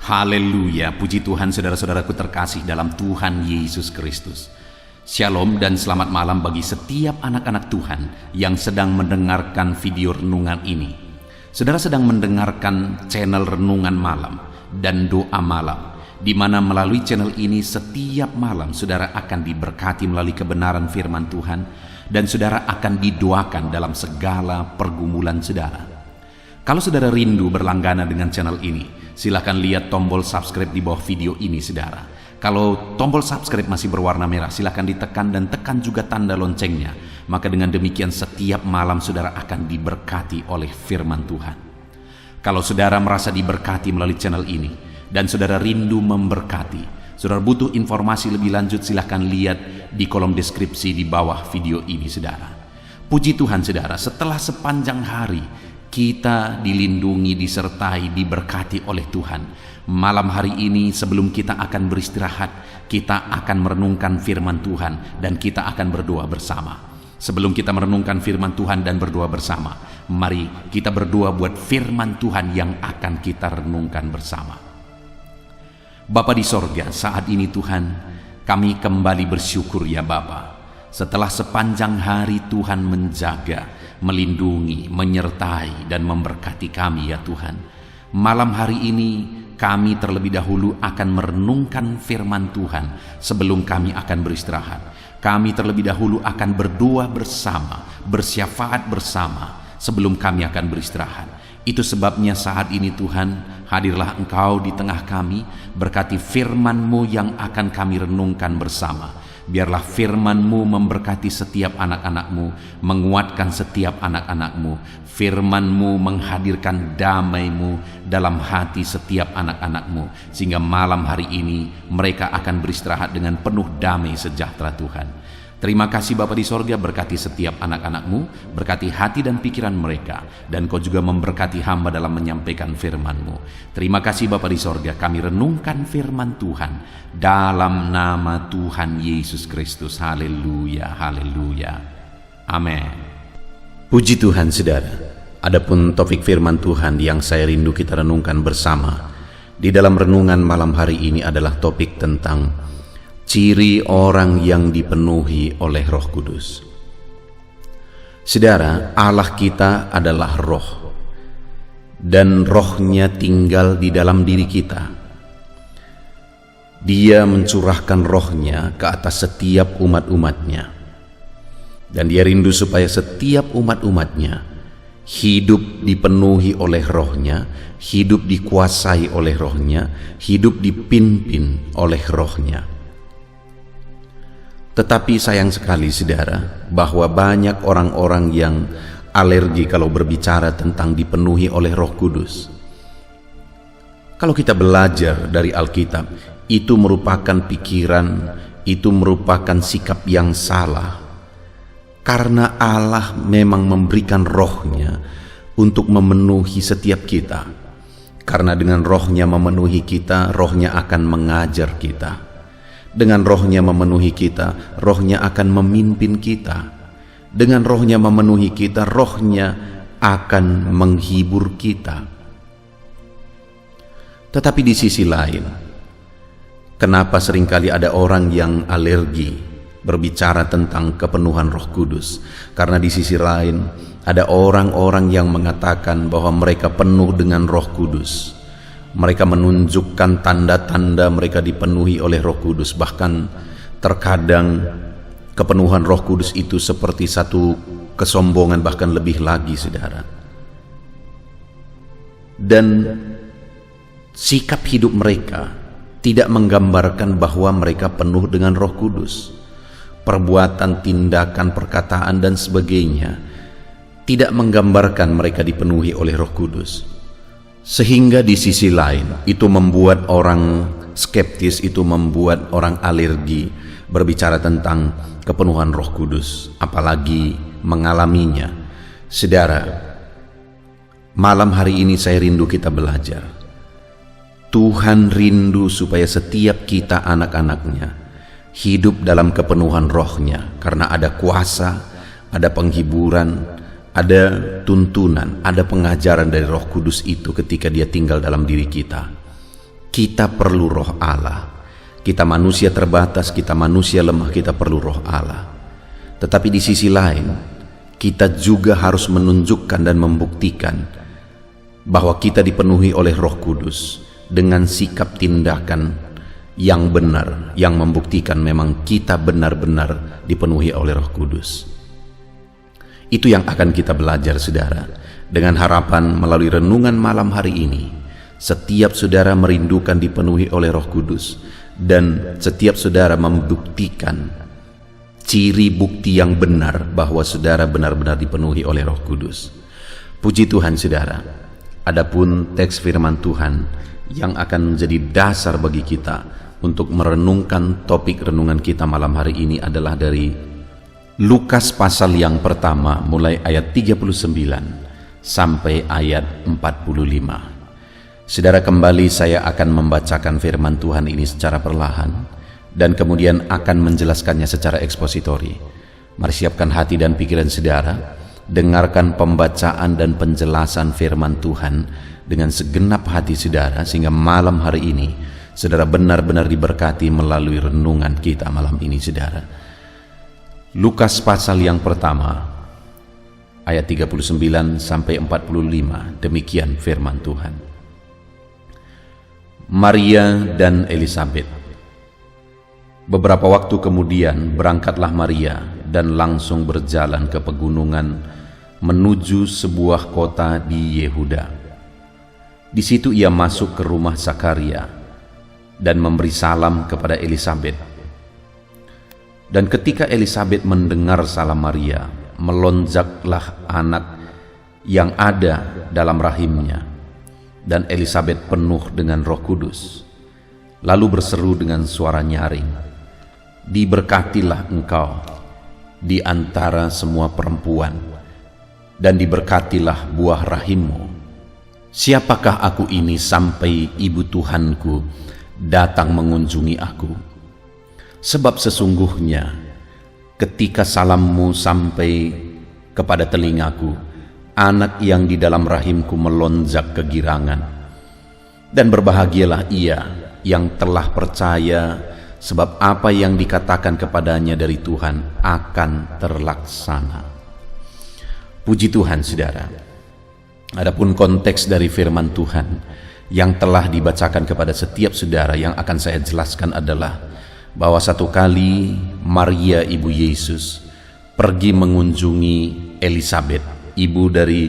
Haleluya, puji Tuhan saudara-saudaraku terkasih dalam Tuhan Yesus Kristus. Shalom dan selamat malam bagi setiap anak-anak Tuhan yang sedang mendengarkan video renungan ini. Saudara sedang mendengarkan channel Renungan Malam dan Doa Malam, di mana melalui channel ini setiap malam saudara akan diberkati melalui kebenaran firman Tuhan, dan saudara akan didoakan dalam segala pergumulan saudara. Kalau saudara rindu berlangganan dengan channel ini, silakan lihat tombol subscribe di bawah video ini saudara. Kalau tombol subscribe masih berwarna merah, silakan ditekan dan tekan juga tanda loncengnya. Maka dengan demikian setiap malam saudara akan diberkati oleh firman Tuhan. Kalau saudara merasa diberkati melalui channel ini dan saudara rindu memberkati, saudara butuh informasi lebih lanjut, silakan lihat di kolom deskripsi di bawah video ini saudara. Puji Tuhan saudara, setelah sepanjang hari kita dilindungi, disertai, diberkati oleh Tuhan. Malam hari ini sebelum kita akan beristirahat, kita akan merenungkan firman Tuhan dan kita akan berdoa bersama. Sebelum kita merenungkan firman Tuhan dan berdoa bersama, mari kita berdoa buat firman Tuhan yang akan kita renungkan bersama. Bapa di sorga, saat ini Tuhan, kami kembali bersyukur ya Bapa. Setelah sepanjang hari Tuhan menjaga, melindungi, menyertai, dan memberkati kami ya Tuhan. Malam hari ini kami terlebih dahulu akan merenungkan firman Tuhan sebelum kami akan beristirahat. Kami terlebih dahulu akan berdoa bersama, bersyafaat bersama sebelum kami akan beristirahat. Itu sebabnya saat ini Tuhan, hadirlah Engkau di tengah kami, berkati firman-Mu yang akan kami renungkan bersama. Biarlah firman-Mu memberkati setiap anak-anak-Mu, menguatkan setiap anak-anak-Mu. Firman-Mu menghadirkan damai-Mu dalam hati setiap anak-anak-Mu, sehingga malam hari ini mereka akan beristirahat dengan penuh damai sejahtera Tuhan. Terima kasih Bapa di sorga, berkati setiap anak-anak-Mu, berkati hati dan pikiran mereka, dan Kau juga memberkati hamba dalam menyampaikan firman-Mu. Terima kasih Bapa di sorga, kami renungkan firman Tuhan dalam nama Tuhan Yesus Kristus. Haleluya, haleluya, amin. Puji Tuhan saudara, adapun topik firman Tuhan yang saya rindu kita renungkan bersama di dalam renungan malam hari ini adalah topik tentang ciri orang yang dipenuhi oleh Roh Kudus. Saudara, Allah kita adalah roh, dan rohnya tinggal di dalam diri kita. Dia mencurahkan rohnya ke atas setiap umat-umatnya, dan dia rindu supaya setiap umat-umatnya hidup dipenuhi oleh rohnya, hidup dikuasai oleh rohnya, hidup dipimpin oleh rohnya. Tetapi sayang sekali saudara, bahwa banyak orang-orang yang alergi kalau berbicara tentang dipenuhi oleh Roh Kudus. Kalau kita belajar dari Alkitab, itu merupakan pikiran, itu merupakan sikap yang salah. Karena Allah memang memberikan rohnya untuk memenuhi setiap kita. Karena dengan rohnya memenuhi kita, rohnya akan mengajar kita. Dengan rohnya memenuhi kita, rohnya akan memimpin kita. Dengan rohnya memenuhi kita, rohnya akan menghibur kita. Tetapi di sisi lain, kenapa seringkali ada orang yang alergi berbicara tentang kepenuhan Roh Kudus? Karena di sisi lain, ada orang-orang yang mengatakan bahwa mereka penuh dengan Roh Kudus. Mereka menunjukkan tanda-tanda mereka dipenuhi oleh Roh Kudus. Bahkan terkadang kepenuhan Roh Kudus itu seperti satu kesombongan, bahkan lebih lagi saudara. Dan sikap hidup mereka tidak menggambarkan bahwa mereka penuh dengan Roh Kudus. Perbuatan, tindakan, perkataan dan sebagainya tidak menggambarkan mereka dipenuhi oleh Roh Kudus. Sehingga di sisi lain itu membuat orang skeptis, itu membuat orang alergi berbicara tentang kepenuhan Roh Kudus, apalagi mengalaminya. Saudara, malam hari ini saya rindu kita belajar. Tuhan rindu supaya setiap kita anak-anaknya hidup dalam kepenuhan rohnya, karena ada kuasa, ada penghiburan, ada tuntunan, ada pengajaran dari Roh Kudus itu ketika dia tinggal dalam diri kita. kita perlu roh Allah. Kita manusia terbatas, kita manusia lemah, kita perlu roh Allah. Tetapi di sisi lain, kita juga harus menunjukkan dan membuktikan bahwa kita dipenuhi oleh Roh Kudus dengan sikap tindakan yang benar, yang membuktikan memang kita benar-benar dipenuhi oleh Roh Kudus. Itu yang akan kita belajar, saudara, dengan harapan melalui renungan malam hari ini, setiap saudara merindukan dipenuhi oleh Roh Kudus, dan setiap saudara membuktikan ciri bukti yang benar bahwa saudara benar-benar dipenuhi oleh Roh Kudus. Puji Tuhan, saudara. Adapun teks firman Tuhan yang akan menjadi dasar bagi kita untuk merenungkan topik renungan kita malam hari ini adalah dari Lukas pasal yang pertama mulai ayat 39 sampai ayat 45. Saudara, kembali saya akan membacakan firman Tuhan ini secara perlahan dan kemudian akan menjelaskannya secara ekspositori. Mari siapkan hati dan pikiran saudara, dengarkan pembacaan dan penjelasan firman Tuhan dengan segenap hati saudara, sehingga malam hari ini saudara benar-benar diberkati melalui renungan kita malam ini, saudara. Lukas pasal yang pertama ayat 39 sampai 45, demikian firman Tuhan. Maria dan Elisabet. Beberapa waktu kemudian berangkatlah Maria dan langsung berjalan ke pegunungan menuju sebuah kota di Yehuda. Di situ ia masuk ke rumah Zakaria dan memberi salam kepada Elisabet. Dan ketika Elisabet mendengar salam Maria, melonjaklah anak yang ada dalam rahimnya, dan Elisabet penuh dengan Roh Kudus, lalu berseru dengan suara nyaring, "Diberkatilah engkau di antara semua perempuan, dan diberkatilah buah rahimmu. Siapakah aku ini sampai ibu Tuhanku datang mengunjungi aku? Sebab sesungguhnya ketika salammu sampai kepada telingaku, anak yang di dalam rahimku melonjak kegirangan. Dan berbahagialah ia yang telah percaya, sebab apa yang dikatakan kepadanya dari Tuhan akan terlaksana." Puji Tuhan, saudara. Adapun konteks dari firman Tuhan yang telah dibacakan kepada setiap saudara yang akan saya jelaskan adalah bahwa satu kali Maria ibu Yesus pergi mengunjungi Elisabet, ibu dari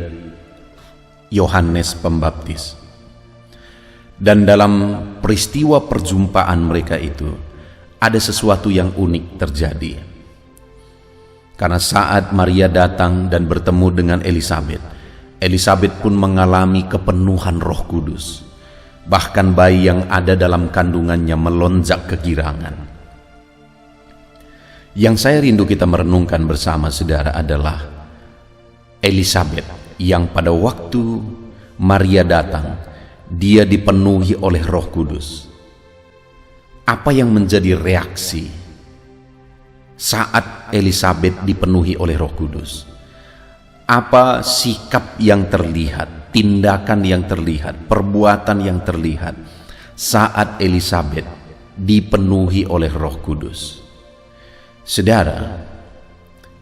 Yohanes Pembaptis. Dan dalam peristiwa perjumpaan mereka itu ada sesuatu yang unik terjadi. Karena saat Maria datang dan bertemu dengan Elisabet, Elisabet pun mengalami kepenuhan Roh Kudus. Bahkan bayi yang ada dalam kandungannya melonjak kegirangan. Yang saya rindu kita merenungkan bersama, saudara, adalah Elisabet yang pada waktu Maria datang, dia dipenuhi oleh Roh Kudus. Apa yang menjadi reaksi saat Elisabet dipenuhi oleh Roh Kudus? Apa sikap yang terlihat, tindakan yang terlihat, perbuatan yang terlihat saat Elisabet dipenuhi oleh Roh Kudus? Saudara,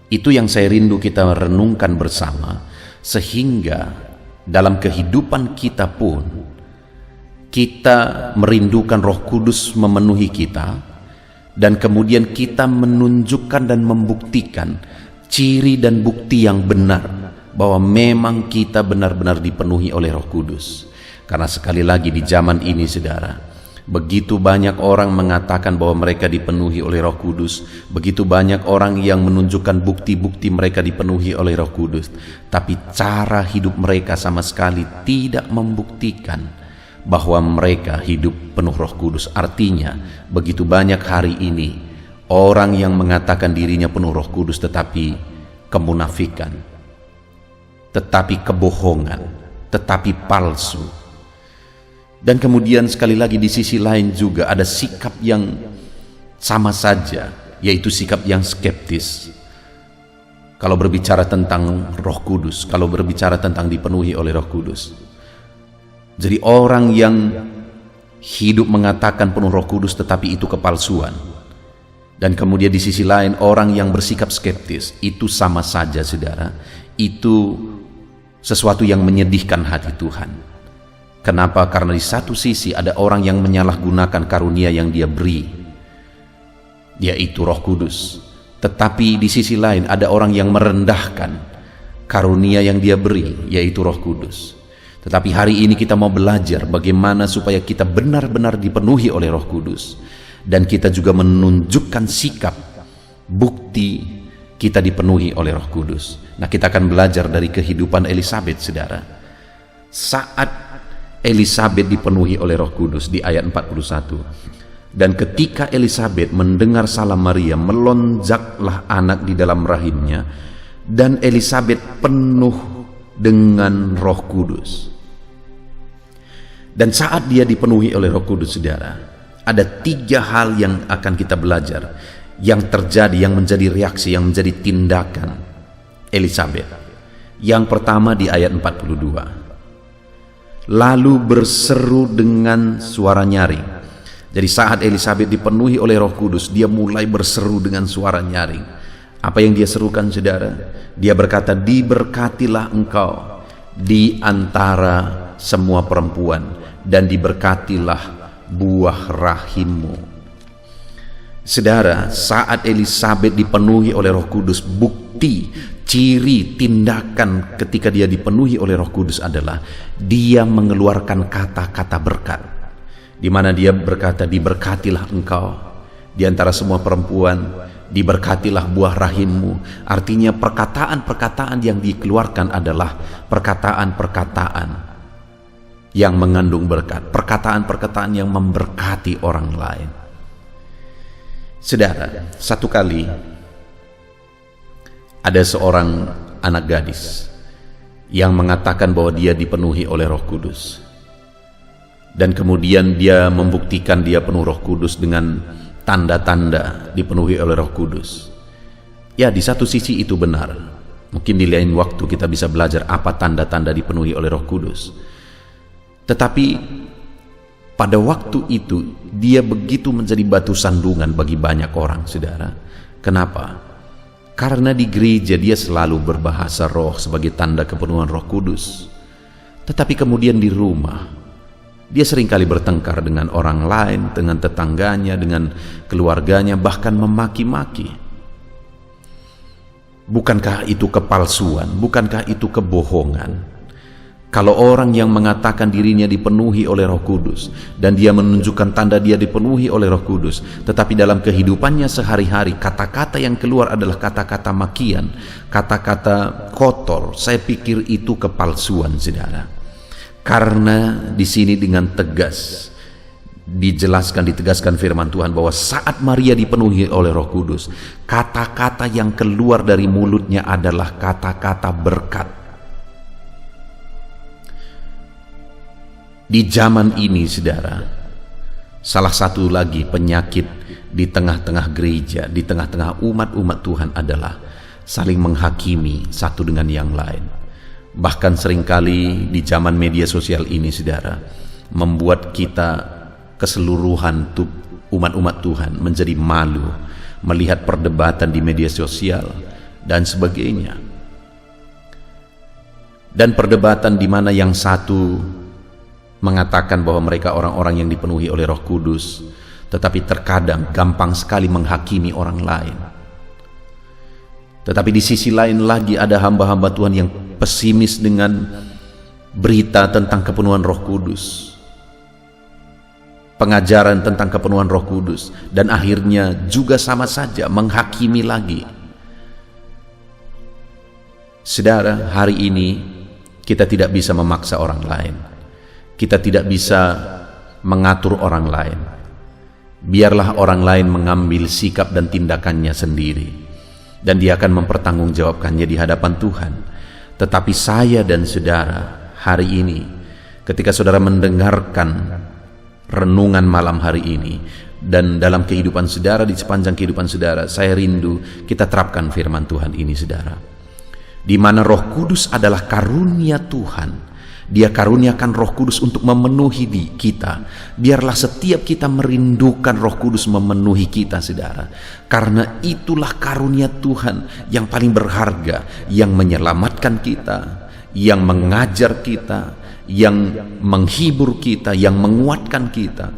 itu yang saya rindu kita renungkan bersama, sehingga dalam kehidupan kita pun kita merindukan Roh Kudus memenuhi kita, dan kemudian kita menunjukkan dan membuktikan ciri dan bukti yang benar bahwa memang kita benar-benar dipenuhi oleh Roh Kudus. Karena sekali lagi di zaman ini, saudara, begitu banyak orang mengatakan bahwa mereka dipenuhi oleh Roh Kudus, begitu banyak orang yang menunjukkan bukti-bukti mereka dipenuhi oleh Roh Kudus, tapi cara hidup mereka sama sekali tidak membuktikan bahwa mereka hidup penuh Roh Kudus. Artinya, begitu banyak hari ini orang yang mengatakan dirinya penuh Roh Kudus tetapi kemunafikan, tetapi kebohongan, tetapi palsu. Dan kemudian sekali lagi di sisi lain juga ada sikap yang sama saja, yaitu sikap yang skeptis. Kalau berbicara tentang Roh Kudus, kalau berbicara tentang dipenuhi oleh Roh Kudus. Jadi orang yang hidup mengatakan penuh Roh Kudus tetapi itu kepalsuan. Dan kemudian di sisi lain orang yang bersikap skeptis, itu sama saja saudara, itu sesuatu yang menyedihkan hati Tuhan. Kenapa? Karena di satu sisi ada orang yang menyalahgunakan karunia yang Dia beri, yaitu Roh Kudus. Tetapi di sisi lain ada orang yang merendahkan karunia yang Dia beri, yaitu Roh Kudus. Tetapi hari ini kita mau belajar bagaimana supaya kita benar-benar dipenuhi oleh Roh Kudus, dan kita juga menunjukkan sikap bukti kita dipenuhi oleh Roh Kudus. Nah, kita akan belajar dari kehidupan Elisabet, saudara. Saat Elisabet dipenuhi oleh Roh Kudus di ayat 41. Dan ketika Elisabet mendengar salam Maria, melonjaklah anak di dalam rahimnya, dan Elisabet penuh dengan Roh Kudus. Dan saat dia dipenuhi oleh Roh Kudus, saudara, ada 3 hal yang akan kita belajar, yang terjadi, yang menjadi reaksi, yang menjadi tindakan Elisabet. Yang pertama di ayat 42. Lalu berseru dengan suara nyaring. Jadi saat Elisabet dipenuhi oleh Roh Kudus, dia mulai berseru dengan suara nyaring. Apa yang dia serukan, saudara? Dia berkata, diberkatilah engkau di antara semua perempuan, dan diberkatilah buah rahimmu. Saudara, saat Elisabet dipenuhi oleh Roh Kudus, bukti, ciri, tindakan ketika dia dipenuhi oleh Roh Kudus adalah dia mengeluarkan kata-kata berkat, di mana dia berkata, diberkatilah engkau di antara semua perempuan, diberkatilah buah rahimmu. Artinya perkataan-perkataan yang dikeluarkan adalah perkataan-perkataan yang mengandung berkat, perkataan-perkataan yang memberkati orang lain. Saudara, satu kali ada seorang anak gadis yang mengatakan bahwa dia dipenuhi oleh Roh Kudus, dan kemudian dia membuktikan dia penuh Roh Kudus dengan tanda-tanda dipenuhi oleh Roh Kudus. Ya, di satu sisi itu benar. Mungkin di lain waktu kita bisa belajar apa tanda-tanda dipenuhi oleh Roh Kudus. Tetapi pada waktu itu dia begitu menjadi batu sandungan bagi banyak orang, saudara. Kenapa? Karena di gereja dia selalu berbahasa roh sebagai tanda kepenuhan Roh Kudus. Tetapi kemudian di rumah dia seringkali bertengkar dengan orang lain, dengan tetangganya, dengan keluarganya, bahkan memaki-maki. Bukankah itu kepalsuan? Bukankah itu kebohongan? Kalau orang yang mengatakan dirinya dipenuhi oleh Roh Kudus dan dia menunjukkan tanda dia dipenuhi oleh Roh Kudus, tetapi dalam kehidupannya sehari-hari kata-kata yang keluar adalah kata-kata makian, kata-kata kotor, saya pikir itu kepalsuan, saudara. Karena di sini dengan tegas ditegaskan firman Tuhan bahwa saat Maria dipenuhi oleh Roh Kudus, kata-kata yang keluar dari mulutnya adalah kata-kata berkat. Di zaman ini, saudara, salah satu lagi penyakit di tengah-tengah gereja, di tengah-tengah umat-umat Tuhan adalah saling menghakimi satu dengan yang lain. Bahkan seringkali di zaman media sosial ini, saudara, membuat kita keseluruhan umat-umat Tuhan menjadi malu melihat perdebatan di media sosial dan sebagainya. Dan perdebatan di mana yang satu mengatakan bahwa mereka orang-orang yang dipenuhi oleh Roh Kudus, tetapi terkadang gampang sekali menghakimi orang lain. Tetapi di sisi lain lagi ada hamba-hamba Tuhan yang pesimis dengan berita tentang kepenuhan Roh Kudus, pengajaran tentang kepenuhan Roh Kudus, dan akhirnya juga sama saja menghakimi lagi. Saudara, hari ini kita tidak bisa memaksa orang lain. Kita tidak bisa mengatur orang lain. Biarlah orang lain mengambil sikap dan tindakannya sendiri, dan dia akan mempertanggungjawabkannya di hadapan Tuhan. Tetapi saya dan saudara hari ini, ketika saudara mendengarkan renungan malam hari ini, dan dalam kehidupan saudara, di sepanjang kehidupan saudara, saya rindu kita terapkan firman Tuhan ini, saudara, di mana Roh Kudus adalah karunia Tuhan Dia karuniakan Roh Kudus untuk memenuhi kita. Biarlah setiap kita merindukan Roh Kudus memenuhi kita, saudara. Karena itulah karunia Tuhan yang paling berharga, yang menyelamatkan kita, yang mengajar kita, yang menghibur kita, yang menguatkan kita.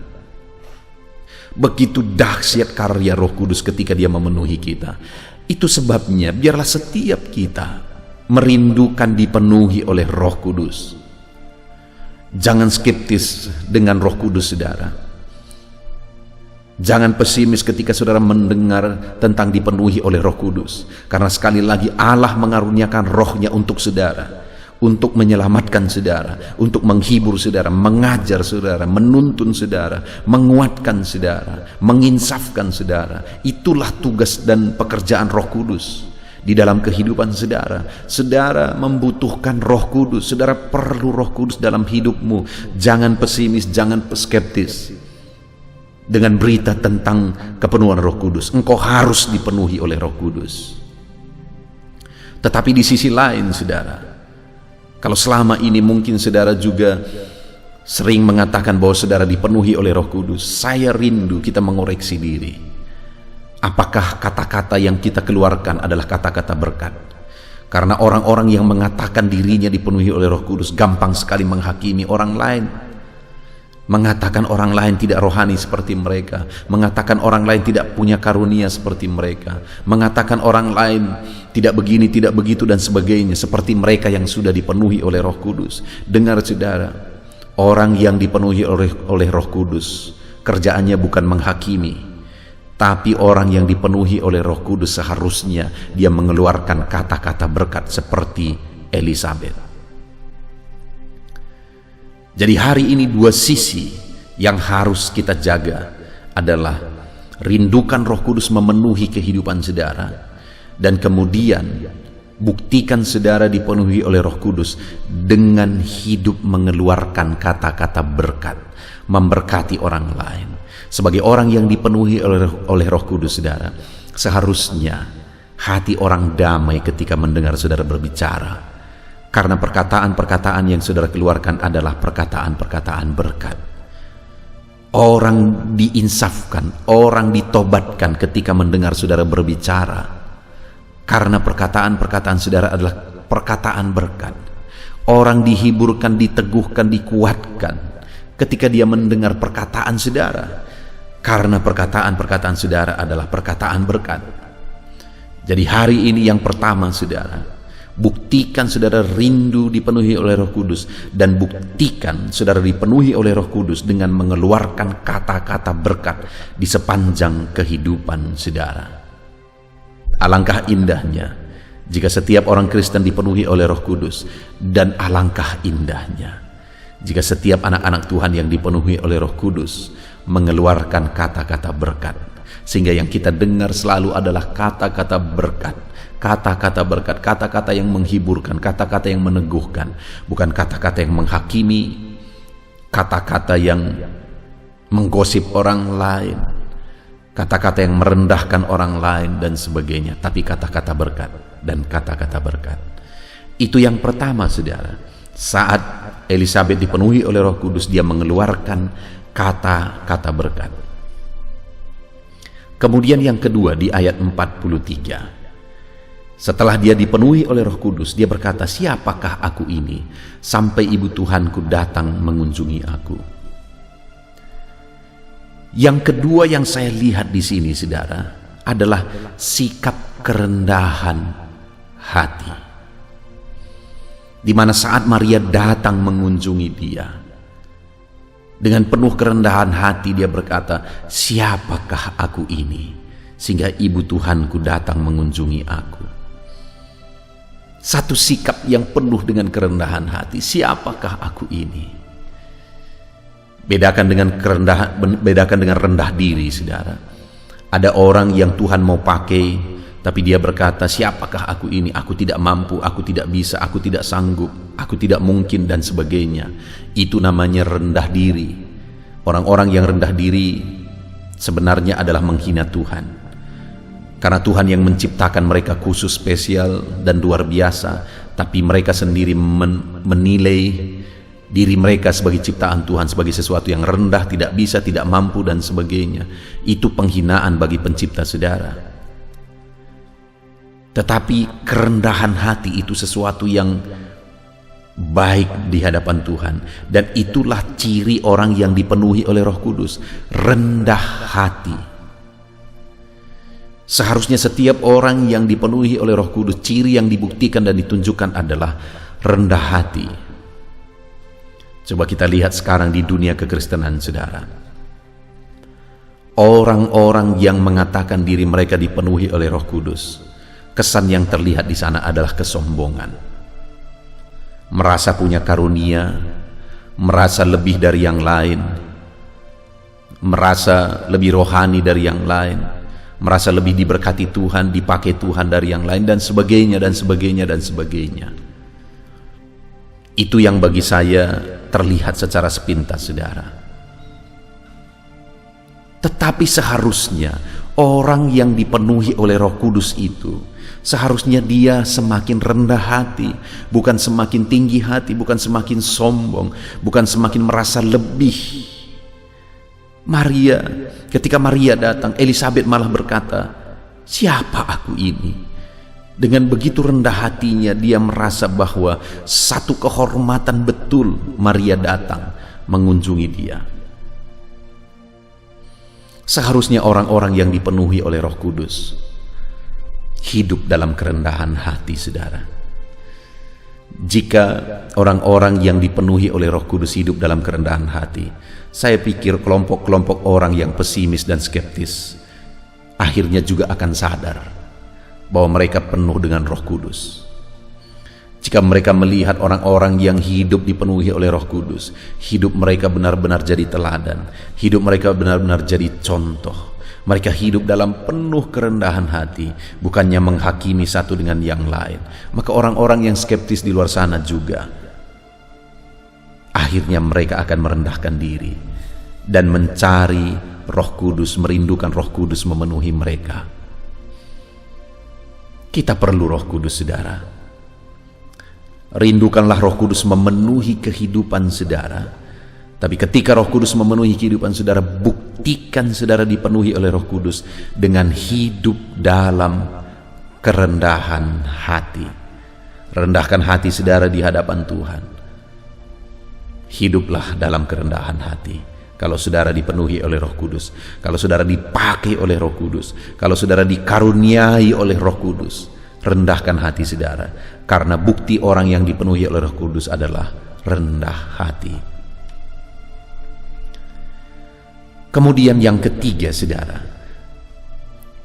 Begitu dahsyat karya Roh Kudus ketika dia memenuhi kita. Itu sebabnya biarlah setiap kita merindukan dipenuhi oleh Roh Kudus. Jangan skeptis dengan Roh Kudus, saudara. Jangan pesimis ketika saudara mendengar tentang dipenuhi oleh Roh Kudus. Karena sekali lagi Allah mengaruniakan rohnya untuk saudara, untuk menyelamatkan saudara, untuk menghibur saudara, mengajar saudara, menuntun saudara, menguatkan saudara, menginsafkan saudara. Itulah tugas dan pekerjaan Roh Kudus di dalam kehidupan saudara. Saudara membutuhkan Roh Kudus, saudara perlu Roh Kudus dalam hidupmu. Jangan pesimis, jangan skeptis dengan berita tentang kepenuhan Roh Kudus. Engkau harus dipenuhi oleh Roh Kudus. Tetapi di sisi lain, saudara, kalau selama ini mungkin saudara juga sering mengatakan bahwa saudara dipenuhi oleh Roh Kudus, saya rindu kita mengoreksi diri. Apakah kata-kata yang kita keluarkan adalah kata-kata berkat? Karena orang-orang yang mengatakan dirinya dipenuhi oleh Roh Kudus gampang sekali menghakimi orang lain, mengatakan orang lain tidak rohani seperti mereka, mengatakan orang lain tidak punya karunia seperti mereka, mengatakan orang lain tidak begini, tidak begitu dan sebagainya, seperti mereka yang sudah dipenuhi oleh Roh Kudus. Dengar saudara, orang yang dipenuhi oleh Roh Kudus kerjaannya bukan menghakimi, tapi orang yang dipenuhi oleh Roh Kudus seharusnya dia mengeluarkan kata-kata berkat seperti Elisabet. Jadi hari ini dua sisi yang harus kita jaga adalah rindukan Roh Kudus memenuhi kehidupan saudara, dan kemudian buktikan saudara dipenuhi oleh Roh Kudus dengan hidup mengeluarkan kata-kata berkat, memberkati orang lain. Sebagai orang yang dipenuhi oleh Roh Kudus, saudara, seharusnya hati orang damai ketika mendengar saudara berbicara. Karena perkataan-perkataan yang saudara keluarkan adalah perkataan-perkataan berkat. Orang diinsafkan, orang ditobatkan ketika mendengar saudara berbicara. Karena perkataan-perkataan saudara adalah perkataan berkat. Orang dihiburkan, diteguhkan, dikuatkan ketika dia mendengar perkataan saudara. Karena perkataan-perkataan saudara adalah perkataan berkat. Jadi hari ini yang pertama, saudara, buktikan saudara rindu dipenuhi oleh Roh Kudus, dan buktikan saudara dipenuhi oleh Roh Kudus dengan mengeluarkan kata-kata berkat di sepanjang kehidupan saudara. Alangkah indahnya jika setiap orang Kristen dipenuhi oleh Roh Kudus, dan alangkah indahnya jika setiap anak-anak Tuhan yang dipenuhi oleh Roh Kudus mengeluarkan kata-kata berkat, sehingga yang kita dengar selalu adalah kata-kata berkat. Kata-kata berkat, kata-kata yang menghiburkan, kata-kata yang meneguhkan, bukan kata-kata yang menghakimi, kata-kata yang menggosip orang lain, kata-kata yang merendahkan orang lain dan sebagainya, tapi kata-kata berkat dan kata-kata berkat. Itu yang pertama, saudara. Saat Elisabet dipenuhi oleh Roh Kudus, dia mengeluarkan kata-kata berkat. Kemudian yang kedua di ayat 43. Setelah dia dipenuhi oleh Roh Kudus, dia berkata, siapakah aku ini sampai ibu Tuhanku datang mengunjungi aku? Yang kedua yang saya lihat di sini, saudara, adalah sikap kerendahan hati. Di mana saat Maria datang mengunjungi dia, dengan penuh kerendahan hati dia berkata, siapakah aku ini sehingga ibu Tuhanku datang mengunjungi aku? Satu sikap yang penuh dengan kerendahan hati. Siapakah aku ini? Bedakan dengan rendah diri, saudara. Ada orang yang Tuhan mau pakai, tapi dia berkata, siapakah aku ini? Aku tidak mampu, aku tidak bisa, aku tidak sanggup, aku tidak mungkin dan sebagainya. Itu namanya rendah diri. Orang-orang yang rendah diri sebenarnya adalah menghina Tuhan. Karena Tuhan yang menciptakan mereka khusus, spesial dan luar biasa, tapi mereka sendiri menilai diri mereka sebagai ciptaan Tuhan, sebagai sesuatu yang rendah, tidak bisa, tidak mampu, dan sebagainya. Itu penghinaan bagi pencipta, saudara. Tetapi kerendahan hati itu sesuatu yang baik di hadapan Tuhan, dan itulah ciri orang yang dipenuhi oleh Roh Kudus, rendah hati. Seharusnya setiap orang yang dipenuhi oleh Roh Kudus, ciri yang dibuktikan dan ditunjukkan adalah rendah hati. Coba kita lihat sekarang di dunia kekristenan, saudara. Orang-orang yang mengatakan diri mereka dipenuhi oleh Roh Kudus, kesan yang terlihat di sana adalah kesombongan. Merasa punya karunia, merasa lebih dari yang lain, merasa lebih rohani dari yang lain, merasa lebih diberkati Tuhan, dipakai Tuhan dari yang lain, dan sebagainya, dan sebagainya, dan sebagainya. Itu yang bagi saya terlihat secara sepintas, saudara. Tetapi seharusnya orang yang dipenuhi oleh Roh Kudus itu, seharusnya dia semakin rendah hati, bukan semakin tinggi hati, bukan semakin sombong, bukan semakin merasa lebih. Maria, ketika Maria datang, Elisabet malah berkata, "Siapa aku ini?" Dengan begitu rendah hatinya, dia merasa bahwa satu kehormatan betul Maria datang mengunjungi dia. Seharusnya orang-orang yang dipenuhi oleh Roh Kudus hidup dalam kerendahan hati, saudara. Jika orang-orang yang dipenuhi oleh Roh Kudus hidup dalam kerendahan hati, saya pikir kelompok-kelompok orang yang pesimis dan skeptis akhirnya juga akan sadar bahwa mereka penuh dengan Roh Kudus. Jika mereka melihat orang-orang yang hidup dipenuhi oleh Roh Kudus, hidup mereka benar-benar jadi teladan, hidup mereka benar-benar jadi contoh. Mereka hidup dalam penuh kerendahan hati, bukannya menghakimi satu dengan yang lain. Maka orang-orang yang skeptis di luar sana juga, akhirnya mereka akan merendahkan diri dan mencari Roh Kudus, merindukan Roh Kudus memenuhi mereka. Kita perlu Roh Kudus, saudara. Rindukanlah Roh Kudus memenuhi kehidupan saudara. Tapi ketika Roh Kudus memenuhi kehidupan saudara, buktikan saudara dipenuhi oleh Roh Kudus dengan hidup dalam kerendahan hati. Rendahkan hati saudara di hadapan Tuhan. Hiduplah dalam kerendahan hati. Kalau saudara dipenuhi oleh Roh Kudus, kalau saudara dipakai oleh Roh Kudus, kalau saudara dikaruniai oleh Roh Kudus, rendahkan hati saudara, karena bukti orang yang dipenuhi oleh Roh Kudus adalah rendah hati. Kemudian yang ketiga, saudara,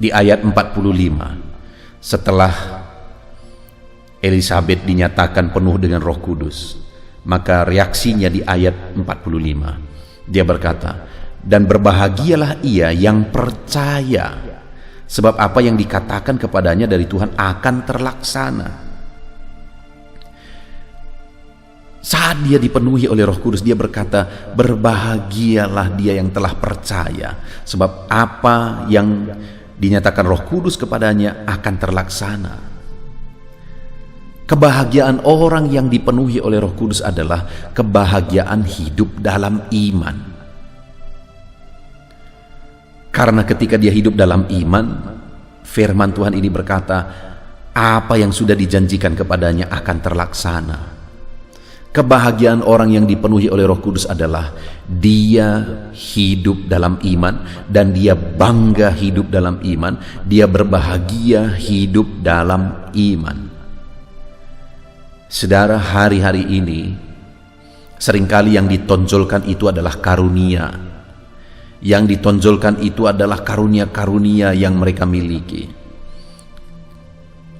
di ayat 45, setelah Elisabet dinyatakan penuh dengan Roh Kudus, maka reaksinya di ayat 45, dia berkata, "Dan berbahagialah ia yang percaya, sebab apa yang dikatakan kepadanya dari Tuhan akan terlaksana." Saat dia dipenuhi oleh Roh Kudus, dia berkata, "Berbahagialah dia yang telah percaya, sebab apa yang dinyatakan Roh Kudus kepadanya akan terlaksana." Kebahagiaan orang yang dipenuhi oleh Roh Kudus adalah kebahagiaan hidup dalam iman. Karena ketika dia hidup dalam iman, firman Tuhan ini berkata, apa yang sudah dijanjikan kepadanya akan terlaksana. Kebahagiaan orang yang dipenuhi oleh Roh Kudus adalah dia hidup dalam iman, dan dia bangga hidup dalam iman, dia berbahagia hidup dalam iman. Saudara, hari-hari ini seringkali yang ditonjolkan itu adalah karunia. Yang ditonjolkan itu adalah karunia-karunia yang mereka miliki.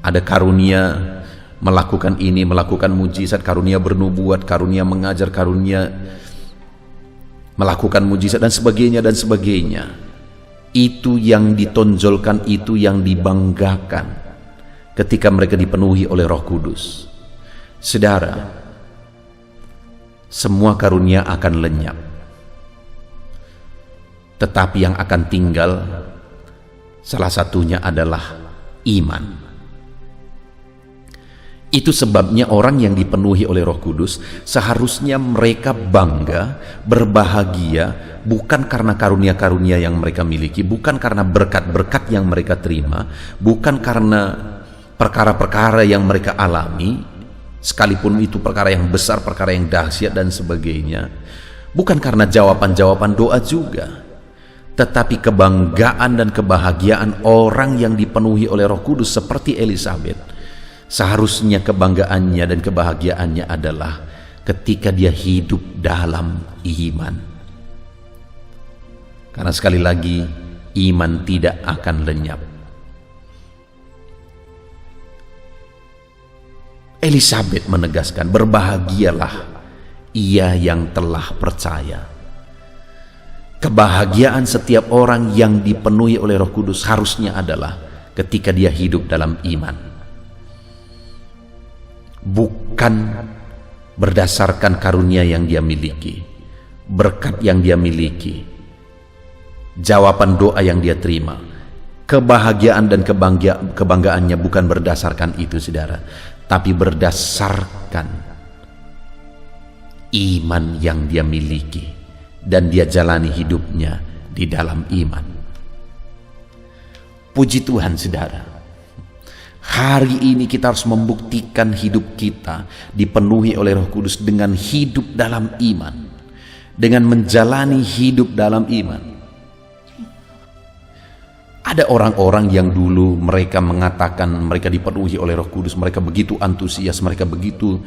Ada karunia melakukan ini, melakukan mujizat, karunia bernubuat, karunia mengajar, karunia melakukan mujizat, dan sebagainya, dan sebagainya. Itu yang ditonjolkan, itu yang dibanggakan ketika mereka dipenuhi oleh Roh Kudus. Saudara, semua karunia akan lenyap, tetapi yang akan tinggal salah satunya adalah iman. Itu sebabnya orang yang dipenuhi oleh Roh Kudus seharusnya mereka bangga, berbahagia, bukan karena karunia-karunia yang mereka miliki, bukan karena berkat-berkat yang mereka terima, bukan karena perkara-perkara yang mereka alami, sekalipun itu perkara yang besar, perkara yang dahsyat dan sebagainya, bukan karena jawaban-jawaban doa juga, tetapi kebanggaan dan kebahagiaan orang yang dipenuhi oleh Roh Kudus seperti Elisabet. Seharusnya kebanggaannya dan kebahagiaannya adalah ketika dia hidup dalam iman. Karena sekali lagi, iman tidak akan lenyap. Elisabet menegaskan, berbahagialah ia yang telah percaya. Kebahagiaan setiap orang yang dipenuhi oleh Roh Kudus harusnya adalah ketika dia hidup dalam iman. Bukan berdasarkan karunia yang dia miliki, berkat yang dia miliki, jawaban doa yang dia terima. Kebahagiaan dan kebanggaannya bukan berdasarkan itu, saudara, tapi berdasarkan iman yang dia miliki dan dia jalani hidupnya di dalam iman. Puji Tuhan, saudara. Hari ini kita harus membuktikan hidup kita dipenuhi oleh Roh Kudus dengan hidup dalam iman, dengan menjalani hidup dalam iman. Ada orang-orang yang dulu mereka mengatakan mereka dipenuhi oleh Roh Kudus, mereka begitu antusias, mereka begitu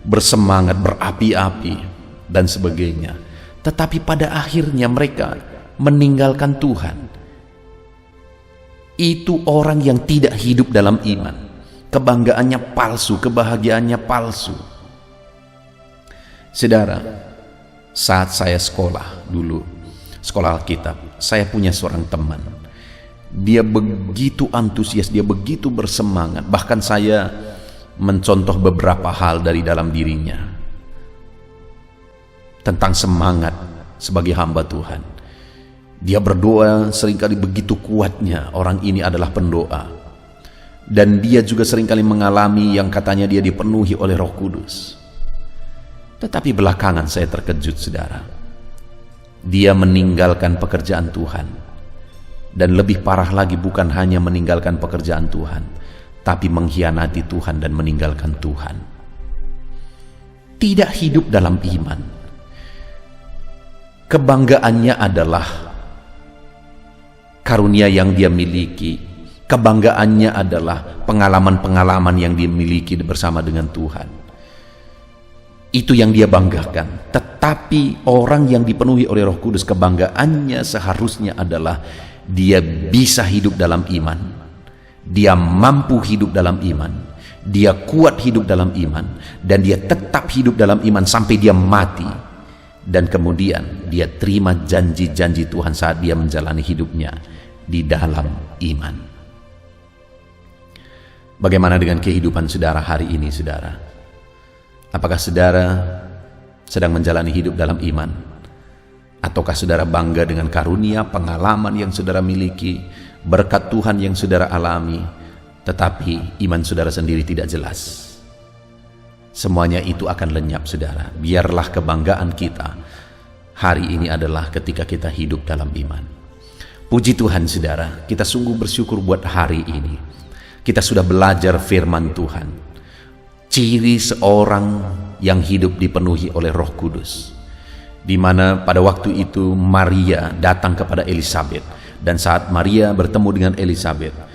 bersemangat, berapi-api dan sebagainya. Tetapi pada akhirnya mereka meninggalkan Tuhan. Itu orang yang tidak hidup dalam iman. Kebanggaannya palsu, kebahagiaannya palsu. Saudara, saat saya sekolah dulu, sekolah Alkitab, saya punya seorang teman. Dia begitu antusias, dia begitu bersemangat. Bahkan saya mencontoh beberapa hal dari dalam dirinya tentang semangat sebagai hamba Tuhan. Dia berdoa seringkali begitu kuatnya, orang ini adalah pendoa. Dan dia juga seringkali mengalami yang katanya dia dipenuhi oleh Roh Kudus. Tetapi belakangan saya terkejut, saudara. Dia meninggalkan pekerjaan Tuhan. Dan lebih parah lagi, bukan hanya meninggalkan pekerjaan Tuhan, tapi mengkhianati Tuhan dan meninggalkan Tuhan. Tidak hidup dalam iman. Kebanggaannya adalah karunia yang dia miliki, kebanggaannya adalah pengalaman-pengalaman yang dia miliki bersama dengan Tuhan. Itu yang dia banggakan. Tetapi orang yang dipenuhi oleh Roh Kudus, kebanggaannya seharusnya adalah dia bisa hidup dalam iman, dia mampu hidup dalam iman, dia kuat hidup dalam iman, dan dia tetap hidup dalam iman sampai dia mati. Dan kemudian dia terima janji-janji Tuhan saat dia menjalani hidupnya di dalam iman. Bagaimana dengan kehidupan saudara hari ini, saudara? Apakah saudara sedang menjalani hidup dalam iman? Ataukah saudara bangga dengan karunia, pengalaman yang saudara miliki, berkat Tuhan yang saudara alami, tetapi iman saudara sendiri tidak jelas? Semuanya itu akan lenyap, saudara. Biarlah kebanggaan kita hari ini adalah ketika kita hidup dalam iman. Puji Tuhan, saudara, kita sungguh bersyukur buat hari ini. Kita sudah belajar firman Tuhan. Ciri seorang yang hidup dipenuhi oleh Roh Kudus. Di mana pada waktu itu Maria datang kepada Elisabet. Dan saat Maria bertemu dengan Elisabet,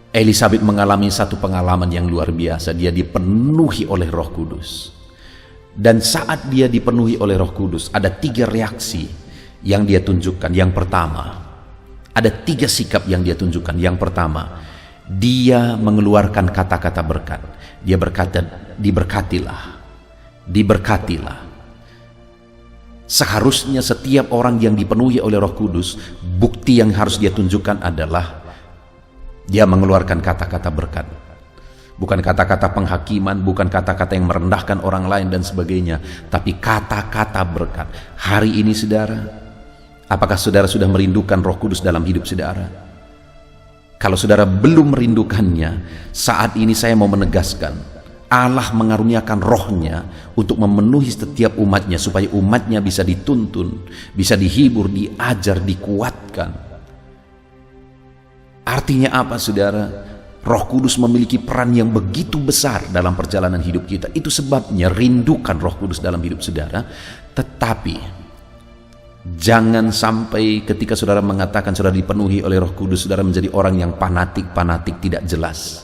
Elisabet mengalami satu pengalaman yang luar biasa. Dia dipenuhi oleh Roh Kudus. Dan saat dia dipenuhi oleh Roh Kudus, ada 3 reaksi yang dia tunjukkan. Yang pertama, ada 3 sikap yang dia tunjukkan. Yang pertama, dia mengeluarkan kata-kata berkat. Dia berkata, diberkatilah, diberkatilah. Seharusnya setiap orang yang dipenuhi oleh Roh Kudus, bukti yang harus dia tunjukkan adalah dia mengeluarkan kata-kata berkat. Bukan kata-kata penghakiman, bukan kata-kata yang merendahkan orang lain dan sebagainya, tapi kata-kata berkat. Hari ini, saudara, apakah saudara sudah merindukan Roh Kudus dalam hidup saudara? Kalau saudara belum merindukannya, saat ini saya mau menegaskan, Allah mengaruniakan rohnya untuk memenuhi setiap umatnya, supaya umatnya bisa dituntun, bisa dihibur, diajar, dikuatkan. Artinya apa, saudara? Roh Kudus memiliki peran yang begitu besar dalam perjalanan hidup kita. Itu sebabnya rindukan Roh Kudus dalam hidup saudara. Tetapi jangan sampai ketika saudara mengatakan saudara dipenuhi oleh Roh Kudus, saudara menjadi orang yang fanatik tidak jelas.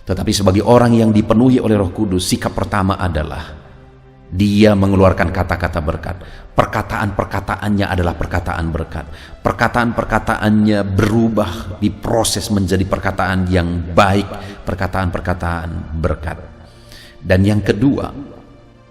Tetapi sebagai orang yang dipenuhi oleh Roh Kudus, sikap pertama adalah dia mengeluarkan kata-kata berkat. Perkataan-perkataannya adalah perkataan berkat. Perkataan-perkataannya berubah, diproses menjadi perkataan yang baik, perkataan-perkataan berkat. Dan yang kedua,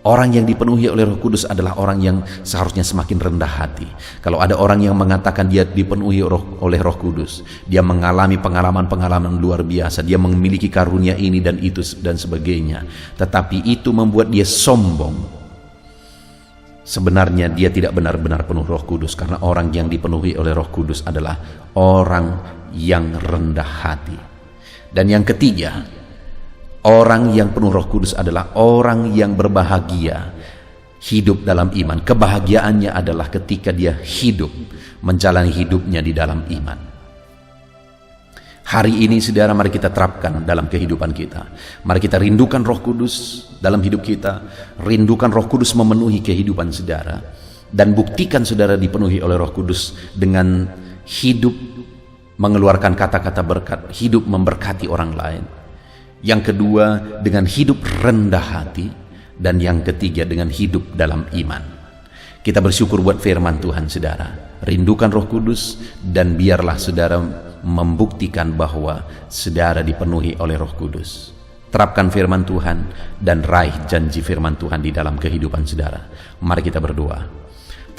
orang yang dipenuhi oleh Roh Kudus adalah orang yang seharusnya semakin rendah hati. Kalau ada orang yang mengatakan dia dipenuhi oleh Roh Kudus, dia mengalami pengalaman-pengalaman luar biasa, dia memiliki karunia ini dan itu dan sebagainya, tetapi itu membuat dia sombong. Sebenarnya dia tidak benar-benar penuh Roh Kudus, karena orang yang dipenuhi oleh Roh Kudus adalah orang yang rendah hati. Dan yang ketiga, orang yang penuh Roh Kudus adalah orang yang berbahagia, hidup dalam iman. Kebahagiaannya adalah ketika dia hidup, menjalani hidupnya di dalam iman. Hari ini saudara, mari kita terapkan dalam kehidupan kita. Mari kita rindukan Roh Kudus dalam hidup kita. Rindukan Roh Kudus memenuhi kehidupan saudara. Dan buktikan saudara dipenuhi oleh Roh Kudus dengan hidup mengeluarkan kata-kata berkat, hidup memberkati orang lain. Yang kedua, dengan hidup rendah hati. Dan yang ketiga, dengan hidup dalam iman. Kita bersyukur buat firman Tuhan saudara. Rindukan Roh Kudus, dan biarlah saudara membuktikan bahwa saudara dipenuhi oleh Roh Kudus. Terapkan firman Tuhan dan raih janji firman Tuhan di dalam kehidupan saudara. Mari kita berdoa.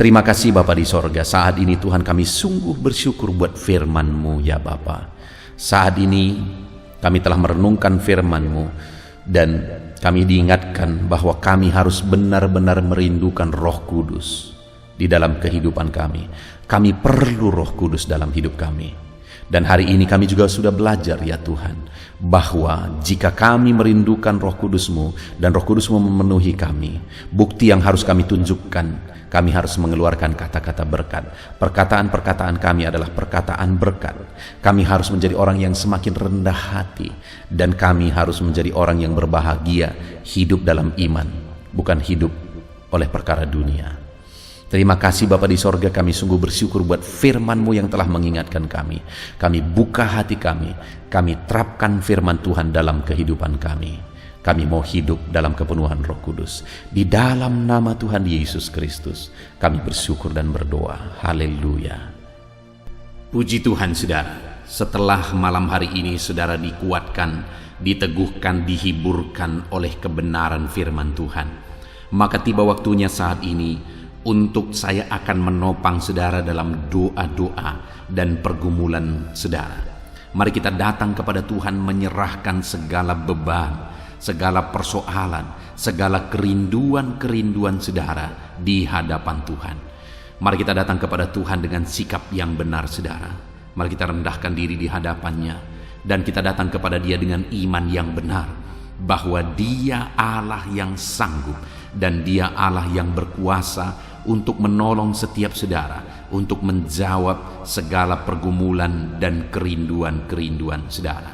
Terima kasih Bapa di sorga, saat ini Tuhan kami sungguh bersyukur buat firman-Mu ya Bapa. Saat ini kami telah merenungkan firman-Mu dan kami diingatkan bahwa kami harus benar-benar merindukan Roh Kudus di dalam kehidupan kami. Kami perlu Roh Kudus dalam hidup kami. Dan hari ini kami juga sudah belajar ya Tuhan, bahwa jika kami merindukan Roh Kudus-Mu dan Roh Kudus-Mu memenuhi kami, bukti yang harus kami tunjukkan, kami harus mengeluarkan kata-kata berkat. Perkataan-perkataan kami adalah perkataan berkat. Kami harus menjadi orang yang semakin rendah hati, dan kami harus menjadi orang yang berbahagia, hidup dalam iman, bukan hidup oleh perkara dunia. Terima kasih Bapa di sorga, kami sungguh bersyukur buat firman-Mu yang telah mengingatkan kami. Kami buka hati kami terapkan firman Tuhan dalam kehidupan kami. Kami mau hidup dalam kepenuhan Roh Kudus. Di dalam nama Tuhan Yesus Kristus, kami bersyukur dan berdoa. Haleluya. Puji Tuhan saudara, setelah malam hari ini saudara dikuatkan, diteguhkan, dihiburkan oleh kebenaran firman Tuhan, maka tiba waktunya saat ini untuk saya akan menopang saudara dalam doa-doa dan pergumulan saudara. Mari kita datang kepada Tuhan menyerahkan segala beban, segala persoalan, segala kerinduan-kerinduan saudara di hadapan Tuhan. Mari kita datang kepada Tuhan dengan sikap yang benar saudara. Mari kita rendahkan diri di hadapannya, dan kita datang kepada Dia dengan iman yang benar, bahwa Dia Allah yang sanggup dan Dia Allah yang berkuasa untuk menolong setiap saudara, untuk menjawab segala pergumulan dan kerinduan-kerinduan saudara.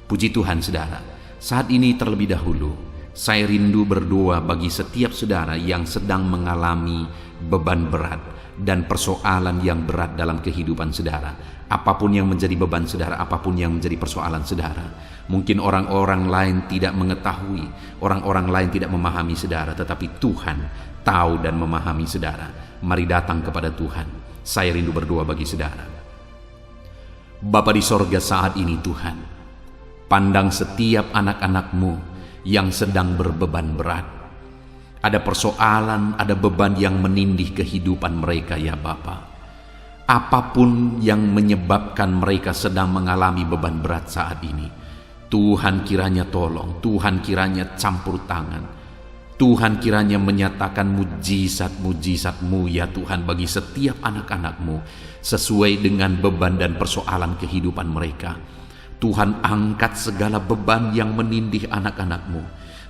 Puji Tuhan saudara, saat ini terlebih dahulu saya rindu berdoa bagi setiap saudara yang sedang mengalami beban berat dan persoalan yang berat dalam kehidupan saudara. Apapun yang menjadi beban saudara, apapun yang menjadi persoalan saudara. Mungkin orang-orang lain tidak mengetahui, orang-orang lain tidak memahami saudara, tetapi Tuhan tahu dan memahami saudara. Mari datang kepada Tuhan. Saya rindu berdoa bagi saudara. Bapa di sorga, saat ini Tuhan, pandang setiap anak-anak-Mu yang sedang berbeban berat. Ada persoalan, ada beban yang menindih kehidupan mereka ya Bapa. Apapun yang menyebabkan mereka sedang mengalami beban berat saat ini, Tuhan kiranya tolong, Tuhan kiranya campur tangan, Tuhan kiranya menyatakan mujizat-mujizat-Mu ya Tuhan bagi setiap anak-anak-Mu sesuai dengan beban dan persoalan kehidupan mereka. Tuhan angkat segala beban yang menindih anak-anak-Mu.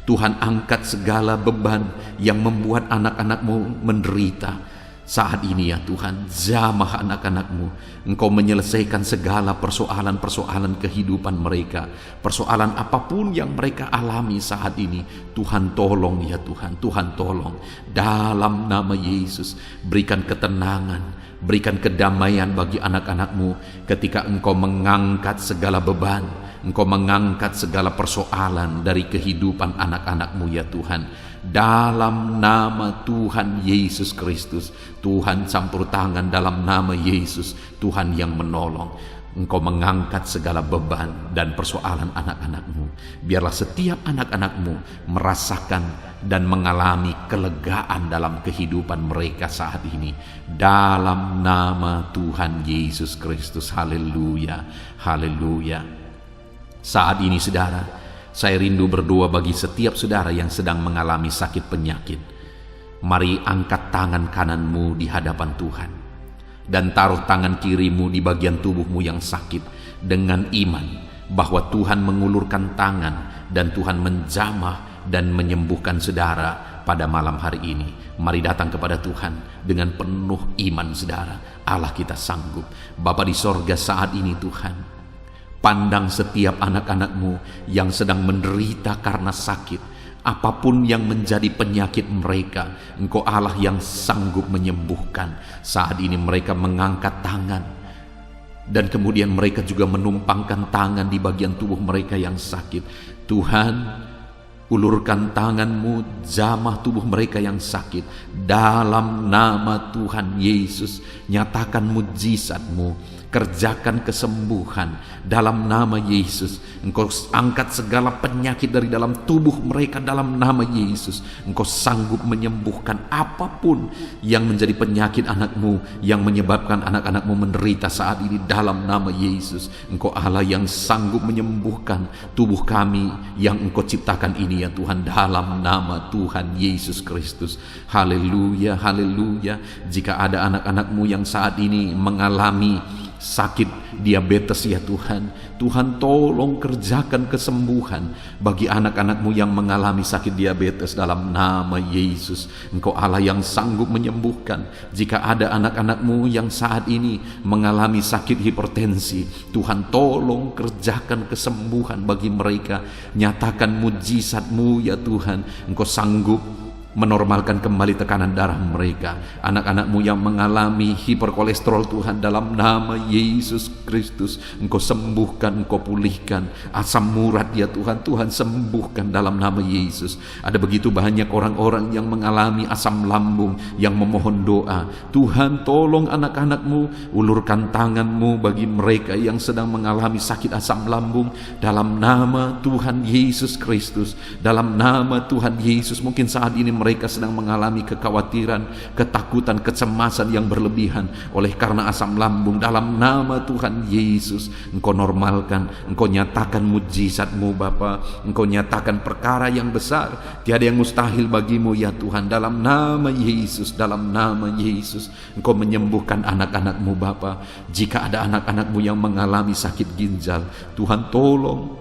Tuhan, angkat segala beban yang membuat anak-anak-Mu menderita. Saat ini ya Tuhan, jamah anak-anak-Mu. Engkau menyelesaikan segala persoalan-persoalan kehidupan mereka. Persoalan apapun yang mereka alami saat ini, Tuhan tolong ya Tuhan, Tuhan tolong. Dalam nama Yesus, berikan ketenangan, berikan kedamaian bagi anak-anak-Mu ketika Engkau mengangkat segala beban, Engkau mengangkat segala persoalan dari kehidupan anak-anak-Mu ya Tuhan. Dalam nama Tuhan Yesus Kristus, Tuhan campur tangan dalam nama Yesus, Tuhan yang menolong. Engkau mengangkat segala beban dan persoalan anak-anak-Mu. Biarlah setiap anak-anak-Mu merasakan dan mengalami kelegaan dalam kehidupan mereka saat ini. Dalam nama Tuhan Yesus Kristus, haleluya, haleluya. Saat ini saudara, saya rindu berdoa bagi setiap saudara yang sedang mengalami sakit penyakit. Mari angkat tangan kananmu di hadapan Tuhan dan taruh tangan kirimu di bagian tubuhmu yang sakit dengan iman bahwa Tuhan mengulurkan tangan dan Tuhan menjamah dan menyembuhkan saudara pada malam hari ini. Mari datang kepada Tuhan dengan penuh iman saudara. Allah kita sanggup. Bapa di sorga, saat ini Tuhan, pandang setiap anak-anak-Mu yang sedang menderita karena sakit. Apapun yang menjadi penyakit mereka, Engkau Allah yang sanggup menyembuhkan. Saat ini mereka mengangkat tangan, dan kemudian mereka juga menumpangkan tangan di bagian tubuh mereka yang sakit. Tuhan, ulurkan tangan-Mu, jamah tubuh mereka yang sakit. Dalam nama Tuhan Yesus, nyatakan mujizat-Mu, kerjakan kesembuhan dalam nama Yesus. Engkau angkat segala penyakit dari dalam tubuh mereka dalam nama Yesus. Engkau sanggup menyembuhkan apapun yang menjadi penyakit anak-Mu, yang menyebabkan anak-anak-Mu menderita saat ini dalam nama Yesus. Engkau Allah yang sanggup menyembuhkan tubuh kami yang Engkau ciptakan ini ya Tuhan, dalam nama Tuhan Yesus Kristus. Haleluya, haleluya. Jika ada anak-anak-Mu yang saat ini mengalami sakit diabetes ya Tuhan, Tuhan tolong kerjakan kesembuhan bagi anak-anak-Mu yang mengalami sakit diabetes dalam nama Yesus. Engkau Allah yang sanggup menyembuhkan. Jika ada anak-anak-Mu yang saat ini mengalami sakit hipertensi, Tuhan tolong kerjakan kesembuhan bagi mereka. Nyatakan mujizat-Mu ya Tuhan. Engkau sanggup menormalkan kembali tekanan darah mereka. Anak-anak-Mu yang mengalami hiperkolesterol Tuhan, dalam nama Yesus Kristus, Engkau sembuhkan, Engkau pulihkan. Asam urat ya Tuhan, Tuhan sembuhkan dalam nama Yesus. Ada begitu banyak orang-orang yang mengalami asam lambung yang memohon doa. Tuhan tolong anak-anak-Mu, ulurkan tangan-Mu bagi mereka yang sedang mengalami sakit asam lambung dalam nama Tuhan Yesus Kristus. Dalam nama Tuhan Yesus, mungkin saat ini mereka sedang mengalami kekhawatiran, ketakutan, kecemasan yang berlebihan oleh karena asam lambung. Dalam nama Tuhan Yesus, Engkau normalkan, Engkau nyatakan mujizat-Mu Bapa. Engkau nyatakan perkara yang besar, tiada yang mustahil bagi-Mu ya Tuhan. Dalam nama Yesus, dalam nama Yesus, Engkau menyembuhkan anak-anak-Mu Bapa. Jika ada anak-anak-Mu yang mengalami sakit ginjal, Tuhan tolong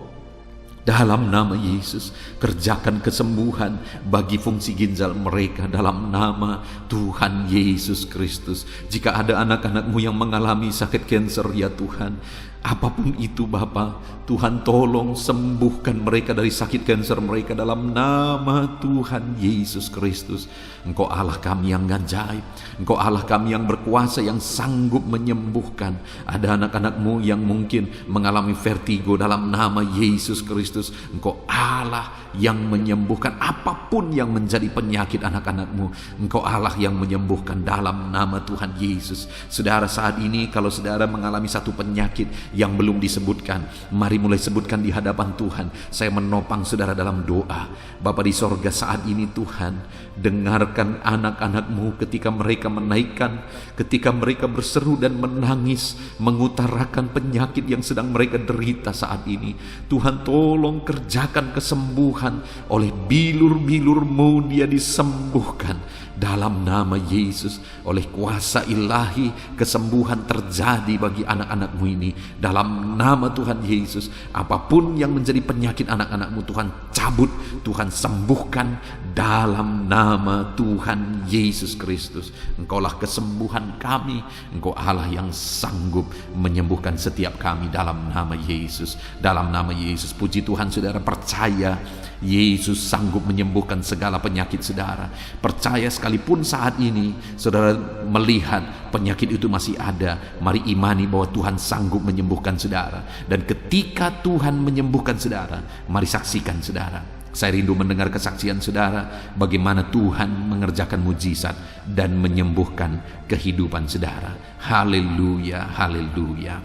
dalam nama Yesus, kerjakan kesembuhan bagi fungsi ginjal mereka dalam nama Tuhan Yesus Kristus. Jika ada anak-anak-Mu yang mengalami sakit kanker ya Tuhan, apapun itu Bapa, Tuhan tolong sembuhkan mereka dari sakit kanker mereka dalam nama Tuhan Yesus Kristus. Engkau Allah kami yang ajaib, Engkau Allah kami yang berkuasa, yang sanggup menyembuhkan. Ada anak-anak-Mu yang mungkin mengalami vertigo, dalam nama Yesus Kristus, Engkau Allah yang menyembuhkan apapun yang menjadi penyakit anak-anak-Mu. Engkau Allah yang menyembuhkan dalam nama Tuhan Yesus. Saudara, saat ini kalau saudara mengalami satu penyakit yang belum disebutkan, mari mulai sebutkan di hadapan Tuhan. Saya menopang saudara dalam doa. Bapa di sorga, saat ini Tuhan, dengarkan anak-anak-Mu ketika mereka menaikkan, ketika mereka berseru dan menangis, mengutarakan penyakit yang sedang mereka derita saat ini. Tuhan tolong kerjakan kesembuhan. Oleh bilur-bilur-Mu dia disembuhkan dalam nama Yesus. Oleh kuasa ilahi, kesembuhan terjadi bagi anak-anakmu ini dalam nama Tuhan Yesus. Apapun yang menjadi penyakit anak-anakmu, Tuhan cabut, Tuhan sembuhkan dalam nama Tuhan Yesus Kristus. Engkaulah kesembuhan kami, Engkau Allah yang sanggup menyembuhkan setiap kami dalam nama Yesus. Dalam nama Yesus, puji Tuhan, saudara percaya Yesus sanggup menyembuhkan segala penyakit saudara. Percaya sekalipun saat ini saudara melihat penyakit itu masih ada, mari imani bahwa Tuhan sanggup menyembuhkan saudara. Dan ketika Tuhan menyembuhkan saudara, mari saksikan saudara. Saya rindu mendengar kesaksian saudara bagaimana Tuhan mengerjakan mujizat dan menyembuhkan kehidupan saudara. Haleluya, haleluya.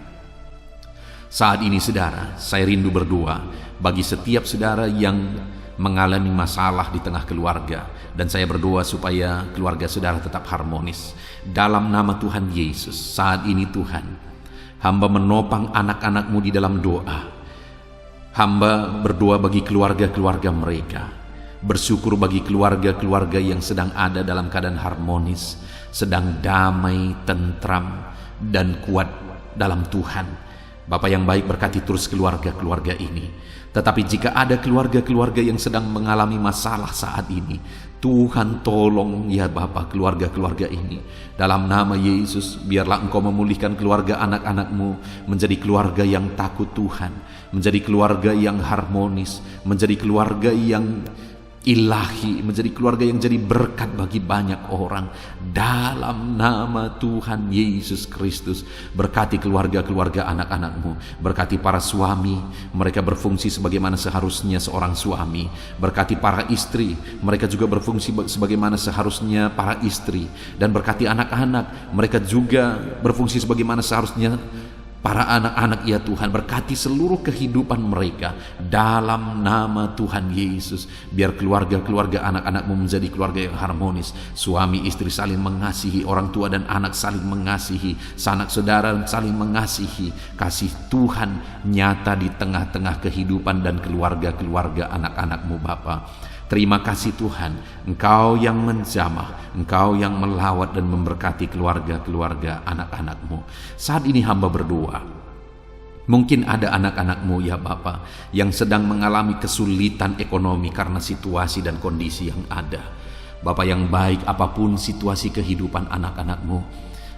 Saat ini saudara, saya rindu berdoa bagi setiap saudara yang mengalami masalah di tengah keluarga, dan saya berdoa supaya keluarga saudara tetap harmonis. Dalam nama Tuhan Yesus, saat ini Tuhan, hamba menopang anak-anakmu di dalam doa. Hamba berdoa bagi keluarga-keluarga mereka, bersyukur bagi keluarga-keluarga yang sedang ada dalam keadaan harmonis, sedang damai, tentram, dan kuat dalam Tuhan. Bapak yang baik, berkati terus keluarga-keluarga ini. Tetapi jika ada keluarga-keluarga yang sedang mengalami masalah saat ini, Tuhan tolong ya Bapak keluarga-keluarga ini. Dalam nama Yesus, biarlah Engkau memulihkan keluarga anak-anakmu menjadi keluarga yang takut Tuhan, menjadi keluarga yang harmonis, menjadi keluarga yang ilahi, menjadi keluarga yang jadi berkat bagi banyak orang. Dalam nama Tuhan Yesus Kristus, berkati keluarga-keluarga anak-anakmu, berkati para suami, mereka berfungsi sebagaimana seharusnya seorang suami, berkati para istri, mereka juga berfungsi sebagaimana seharusnya para istri, dan berkati anak-anak, mereka juga berfungsi sebagaimana seharusnya para anak-anak ya Tuhan. Berkati seluruh kehidupan mereka dalam nama Tuhan Yesus. Biar keluarga-keluarga anak-anakmu menjadi keluarga yang harmonis. Suami istri saling mengasihi, orang tua dan anak saling mengasihi, sanak saudara saling mengasihi. Kasih Tuhan nyata di tengah-tengah kehidupan dan keluarga-keluarga anak-anakmu Bapa. Terima kasih Tuhan, Engkau yang menjamah, Engkau yang melawat dan memberkati keluarga-keluarga anak-anakmu. Saat ini hamba berdoa, mungkin ada anak-anakmu ya Bapa yang sedang mengalami kesulitan ekonomi karena situasi dan kondisi yang ada. Bapa yang baik, apapun situasi kehidupan anak-anakmu,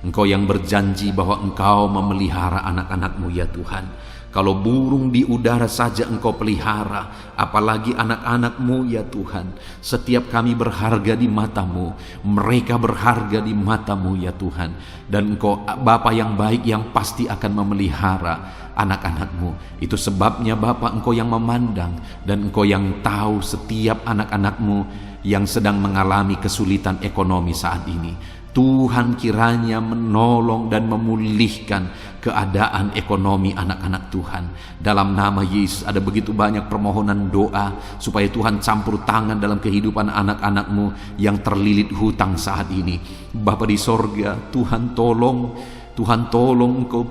Engkau yang berjanji bahwa Engkau memelihara anak-anakmu ya Tuhan. Kalau burung di udara saja Engkau pelihara, apalagi anak-anakmu ya Tuhan. Setiap kami berharga di mata-Mu, mereka berharga di mata-Mu ya Tuhan. Dan Engkau Bapa yang baik yang pasti akan memelihara anak-anakmu. Itu sebabnya Bapa, Engkau yang memandang dan Engkau yang tahu setiap anak-anakmu yang sedang mengalami kesulitan ekonomi saat ini. Tuhan kiranya menolong dan memulihkan keadaan ekonomi anak-anak Tuhan. Dalam nama Yesus, ada begitu banyak permohonan doa supaya Tuhan campur tangan dalam kehidupan anak-anakmu yang terlilit hutang saat ini. Bapa di sorga, Tuhan tolong Engkau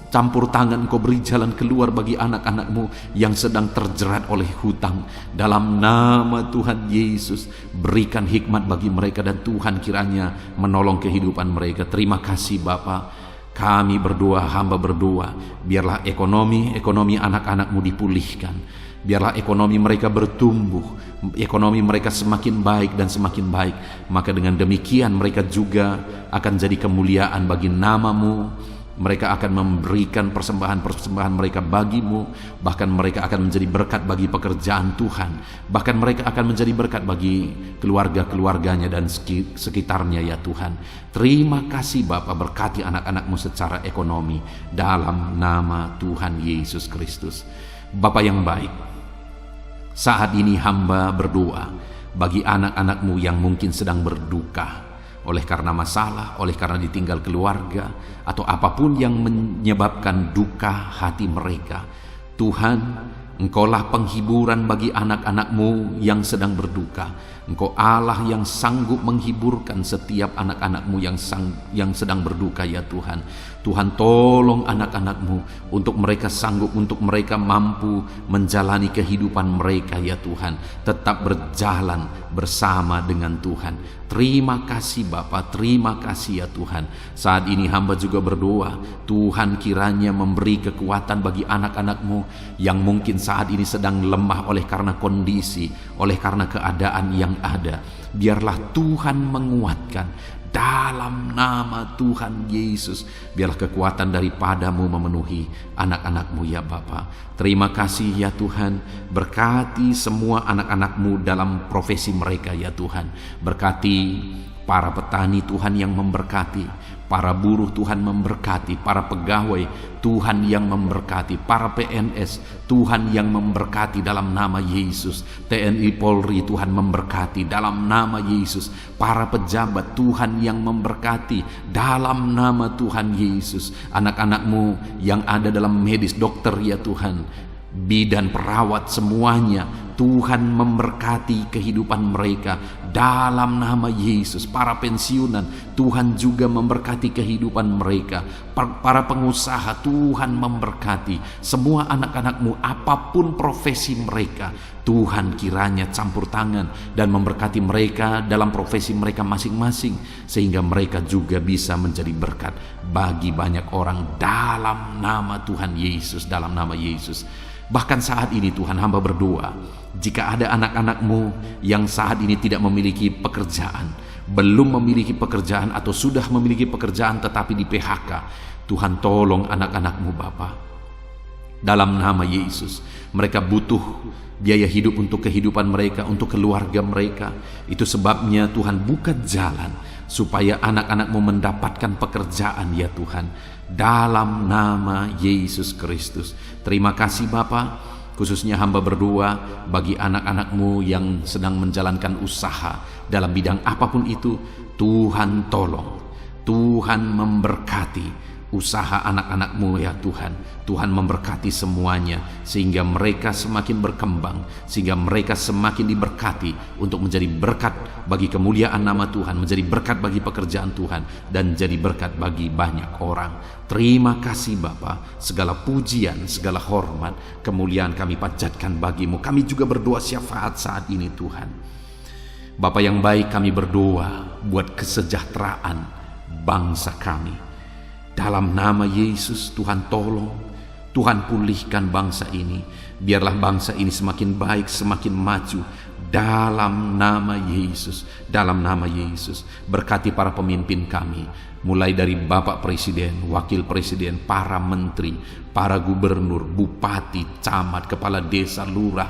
campur tangan, Engkau beri jalan keluar bagi anak-anakmu yang sedang terjerat oleh hutang. Dalam nama Tuhan Yesus, berikan hikmat bagi mereka dan Tuhan kiranya menolong kehidupan mereka. Terima kasih Bapa. Kami berdoa, hamba berdoa, biarlah ekonomi anak-anakmu dipulihkan. Biarlah ekonomi mereka bertumbuh, ekonomi mereka semakin baik dan semakin baik. Maka dengan demikian mereka juga akan jadi kemuliaan bagi nama-Mu. Mereka akan memberikan persembahan-persembahan mereka bagi-Mu. Bahkan mereka akan menjadi berkat bagi pekerjaan Tuhan. Bahkan mereka akan menjadi berkat bagi keluarga-keluarganya dan sekitarnya ya Tuhan. Terima kasih Bapa, berkati anak-anak-Mu secara ekonomi dalam nama Tuhan Yesus Kristus. Bapa yang baik, saat ini hamba berdoa bagi anak-anak-Mu yang mungkin sedang berduka oleh karena masalah, oleh karena ditinggal keluarga, atau apapun yang menyebabkan duka hati mereka. Tuhan, Engkaulah penghiburan bagi anak-anak-Mu yang sedang berduka. Engkau Allah yang sanggup menghiburkan setiap anak-anak-Mu yang sedang berduka ya Tuhan. Tuhan, tolong anak-anak-Mu untuk mereka sanggup, untuk mereka mampu menjalani kehidupan mereka ya Tuhan, tetap berjalan bersama dengan Tuhan. Terima kasih Bapa, terima kasih ya Tuhan. Saat ini hamba juga berdoa, Tuhan kiranya memberi kekuatan bagi anak-anak-Mu yang mungkin saat ini sedang lemah oleh karena kondisi, oleh karena keadaan yang ada. Biarlah Tuhan menguatkan dalam nama Tuhan Yesus. Biarlah kekuatan daripada-Mu memenuhi anak-anak-Mu ya Bapa. Terima kasih ya Tuhan. Berkati semua anak-anak-Mu dalam profesi mereka ya Tuhan. Berkati para petani Tuhan yang memberkati, para buruh Tuhan memberkati, para pegawai Tuhan yang memberkati, para PNS Tuhan yang memberkati dalam nama Yesus. TNI Polri Tuhan memberkati dalam nama Yesus. Para pejabat Tuhan yang memberkati dalam nama Tuhan Yesus. Anak-anak-Mu yang ada dalam medis, dokter ya Tuhan, bidan, perawat, semuanya Tuhan memberkati kehidupan mereka dalam nama Yesus. Para pensiunan Tuhan juga memberkati kehidupan mereka. Para pengusaha Tuhan memberkati. Semua anak-anak-Mu apapun profesi mereka, Tuhan kiranya campur tangan dan memberkati mereka dalam profesi mereka masing-masing, sehingga mereka juga bisa menjadi berkat bagi banyak orang dalam nama Tuhan Yesus, dalam nama Yesus. Bahkan saat ini Tuhan, hamba berdoa, jika ada anak-anak-Mu yang saat ini tidak memiliki pekerjaan, belum memiliki pekerjaan atau sudah memiliki pekerjaan tetapi di PHK, Tuhan tolong anak-anak-Mu Bapa. Dalam nama Yesus, mereka butuh biaya hidup untuk kehidupan mereka, untuk keluarga mereka. Itu sebabnya Tuhan buka jalan supaya anak-anak-Mu mendapatkan pekerjaan ya Tuhan, dalam nama Yesus Kristus. Terima kasih Bapa. Khususnya hamba berdoa bagi anak-anak-Mu yang sedang menjalankan usaha dalam bidang apapun itu. Tuhan tolong, Tuhan memberkati usaha anak-anak-Mu ya Tuhan. Tuhan memberkati semuanya sehingga mereka semakin berkembang, sehingga mereka semakin diberkati untuk menjadi berkat bagi kemuliaan nama Tuhan, menjadi berkat bagi pekerjaan Tuhan, dan jadi berkat bagi banyak orang. Terima kasih Bapa. Segala pujian, segala hormat, kemuliaan kami panjatkan bagi-Mu. Kami juga berdoa syafaat saat ini Tuhan. Bapa yang baik, kami berdoa buat kesejahteraan bangsa kami. Dalam nama Yesus, Tuhan tolong, Tuhan pulihkan bangsa ini. Biarlah bangsa ini semakin baik, semakin maju. Dalam nama Yesus, dalam nama Yesus. Berkati para pemimpin kami, mulai dari Bapak Presiden, Wakil Presiden, para menteri, para gubernur, bupati, camat, kepala desa, lurah,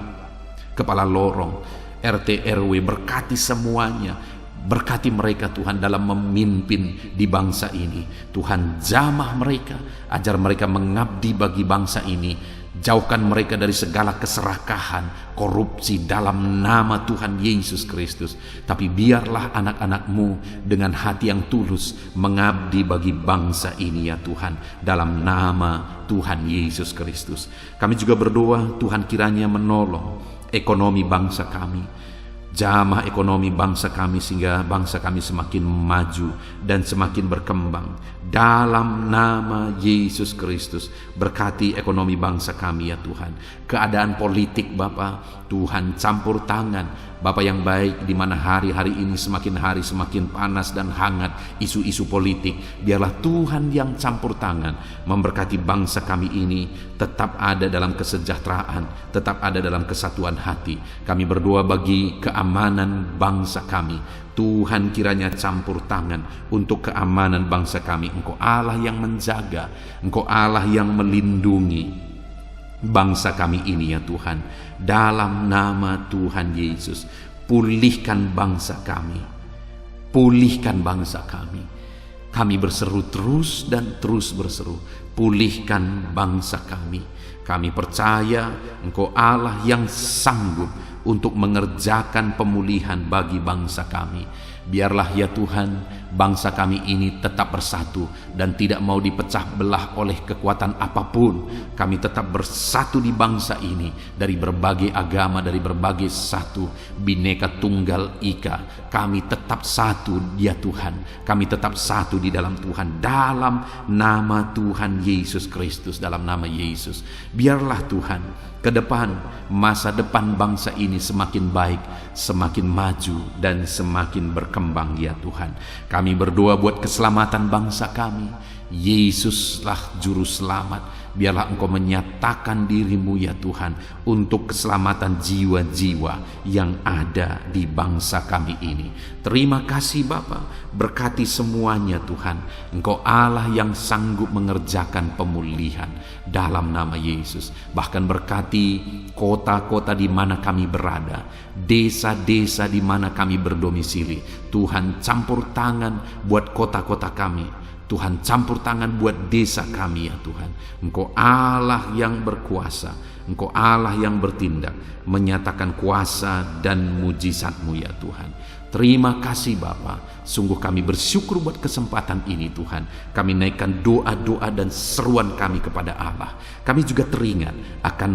kepala lorong, RT RW. Berkati semuanya. Berkati mereka Tuhan dalam memimpin di bangsa ini. Tuhan jamah mereka, ajar mereka mengabdi bagi bangsa ini. Jauhkan mereka dari segala keserakahan, korupsi dalam nama Tuhan Yesus Kristus. Tapi biarlah anak-anak-Mu dengan hati yang tulus mengabdi bagi bangsa ini ya Tuhan, dalam nama Tuhan Yesus Kristus. Kami juga berdoa Tuhan kiranya menolong ekonomi bangsa kami, jamah ekonomi bangsa kami, sehingga bangsa kami semakin maju dan semakin berkembang dalam nama Yesus Kristus. Berkati ekonomi bangsa kami ya Tuhan. Keadaan politik Bapa, Tuhan campur tangan Bapa yang baik, di mana hari-hari ini semakin hari semakin panas dan hangat isu-isu politik. Biarlah Tuhan yang campur tangan memberkati bangsa kami ini tetap ada dalam kesejahteraan, tetap ada dalam kesatuan hati. Kami berdoa bagi keamanan bangsa kami. Tuhan kiranya campur tangan untuk keamanan bangsa kami. Engkau Allah yang menjaga, Engkau Allah yang melindungi bangsa kami ini ya Tuhan. Dalam nama Tuhan Yesus, pulihkan bangsa kami, pulihkan bangsa kami. Kami berseru terus dan terus berseru, pulihkan bangsa kami. Kami percaya Engkau Allah yang sanggup untuk mengerjakan pemulihan bagi bangsa kami. Biarlah ya Tuhan, bangsa kami ini tetap bersatu dan tidak mau dipecah belah oleh kekuatan apapun. Kami tetap bersatu di bangsa ini, dari berbagai agama, dari berbagai satu Bhinneka Tunggal Ika. Kami tetap satu ya Tuhan, kami tetap satu di dalam Tuhan, dalam nama Tuhan Yesus Kristus, dalam nama Yesus. Biarlah Tuhan, ke depan, masa depan bangsa ini semakin baik, semakin maju dan semakin berkembang ya Tuhan. Kami berdoa buat keselamatan bangsa kami. Yesuslah juru selamat. Biarlah Engkau menyatakan dirimu ya Tuhan untuk keselamatan jiwa-jiwa yang ada di bangsa kami ini. Terima kasih Bapa, berkati semuanya Tuhan. Engkau Allah yang sanggup mengerjakan pemulihan dalam nama Yesus. Bahkan berkati kota-kota di mana kami berada, desa-desa di mana kami berdomisili. Tuhan campur tangan buat kota-kota kami. Tuhan campur tangan buat desa kami ya Tuhan. Engkau Allah yang berkuasa, Engkau Allah yang bertindak, menyatakan kuasa dan mujizat-Mu ya Tuhan. Terima kasih Bapa, sungguh kami bersyukur buat kesempatan ini Tuhan. Kami naikkan doa-doa dan seruan kami kepada Allah. Kami juga teringat akan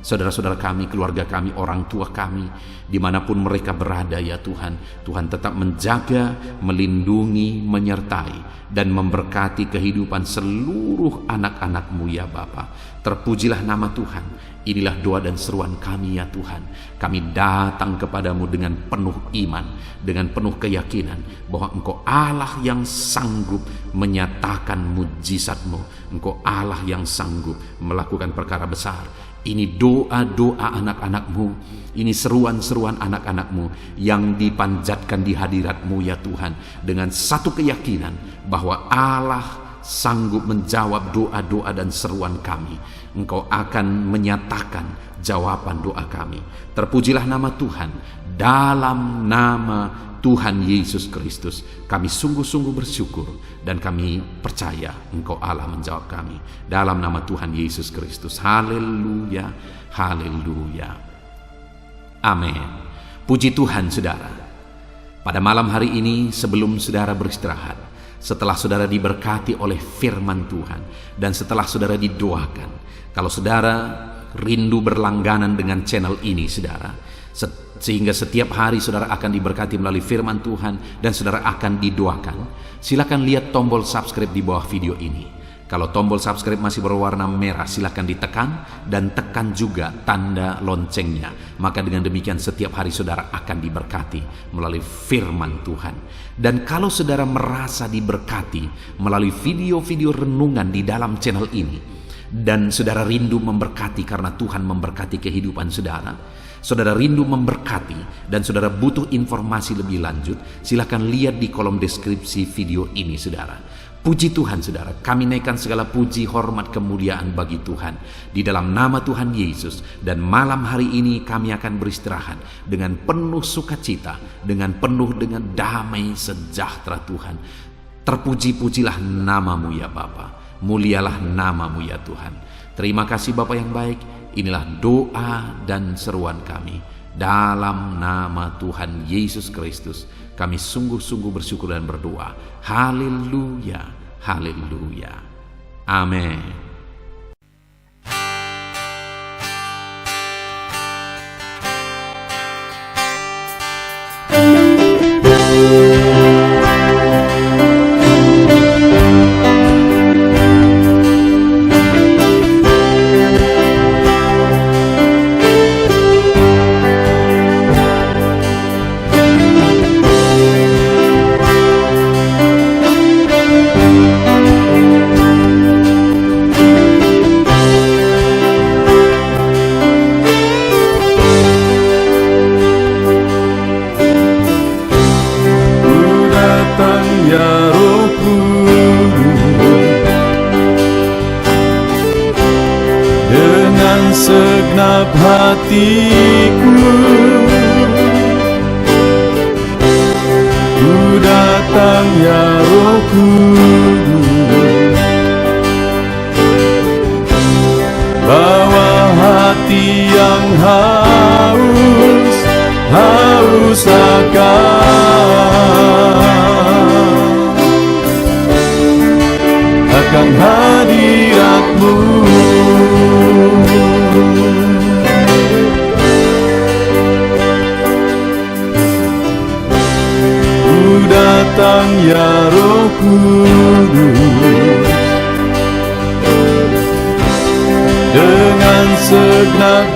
saudara-saudara kami, keluarga kami, orang tua kami, dimanapun mereka berada ya Tuhan. Tuhan tetap menjaga, melindungi, menyertai, dan memberkati kehidupan seluruh anak-anak-Mu ya Bapa. Terpujilah nama Tuhan. Inilah doa dan seruan kami ya Tuhan. Kami datang kepadamu dengan penuh iman, dengan penuh keyakinan bahwa Engkau Allah yang sanggup menyatakan mujizat-Mu. Engkau Allah yang sanggup melakukan perkara besar. Ini doa-doa anak-anak-Mu, ini seruan-seruan anak-anak-Mu yang dipanjatkan di hadirat-Mu ya Tuhan, dengan satu keyakinan bahwa Allah sanggup menjawab doa-doa dan seruan kami. Engkau akan menyatakan jawaban doa kami. Terpujilah nama Tuhan. Dalam nama Tuhan Yesus Kristus kami sungguh-sungguh bersyukur dan kami percaya Engkau Allah menjawab kami. Dalam nama Tuhan Yesus Kristus. Haleluya, haleluya. Amin. Puji Tuhan saudara. Pada malam hari ini sebelum saudara beristirahat, setelah saudara diberkati oleh firman Tuhan, dan setelah saudara didoakan, kalau saudara rindu berlangganan dengan channel ini saudara, sehingga setiap hari saudara akan diberkati melalui firman Tuhan dan saudara akan didoakan, silakan lihat tombol subscribe di bawah video ini. Kalau tombol subscribe masih berwarna merah, silakan ditekan dan tekan juga tanda loncengnya. Maka dengan demikian setiap hari saudara akan diberkati melalui firman Tuhan. Dan kalau saudara merasa diberkati melalui video-video renungan di dalam channel ini, dan saudara rindu memberkati karena Tuhan memberkati kehidupan saudara, saudara rindu memberkati dan saudara butuh informasi lebih lanjut, silakan lihat di kolom deskripsi video ini saudara. Puji Tuhan saudara, kami naikkan segala puji, hormat, kemuliaan bagi Tuhan di dalam nama Tuhan Yesus. Dan malam hari ini kami akan beristirahat dengan penuh sukacita, dengan penuh dengan damai sejahtera Tuhan. Terpuji-pujilah namamu ya Bapa, mulialah namamu ya Tuhan. Terima kasih Bapa yang baik. Inilah doa dan seruan kami dalam nama Tuhan Yesus Kristus. Kami sungguh-sungguh bersyukur dan berdoa. Haleluya, haleluya. Amin. Segenap hatiku ku datang ya Roh Kudus, bawa hati yang haus akan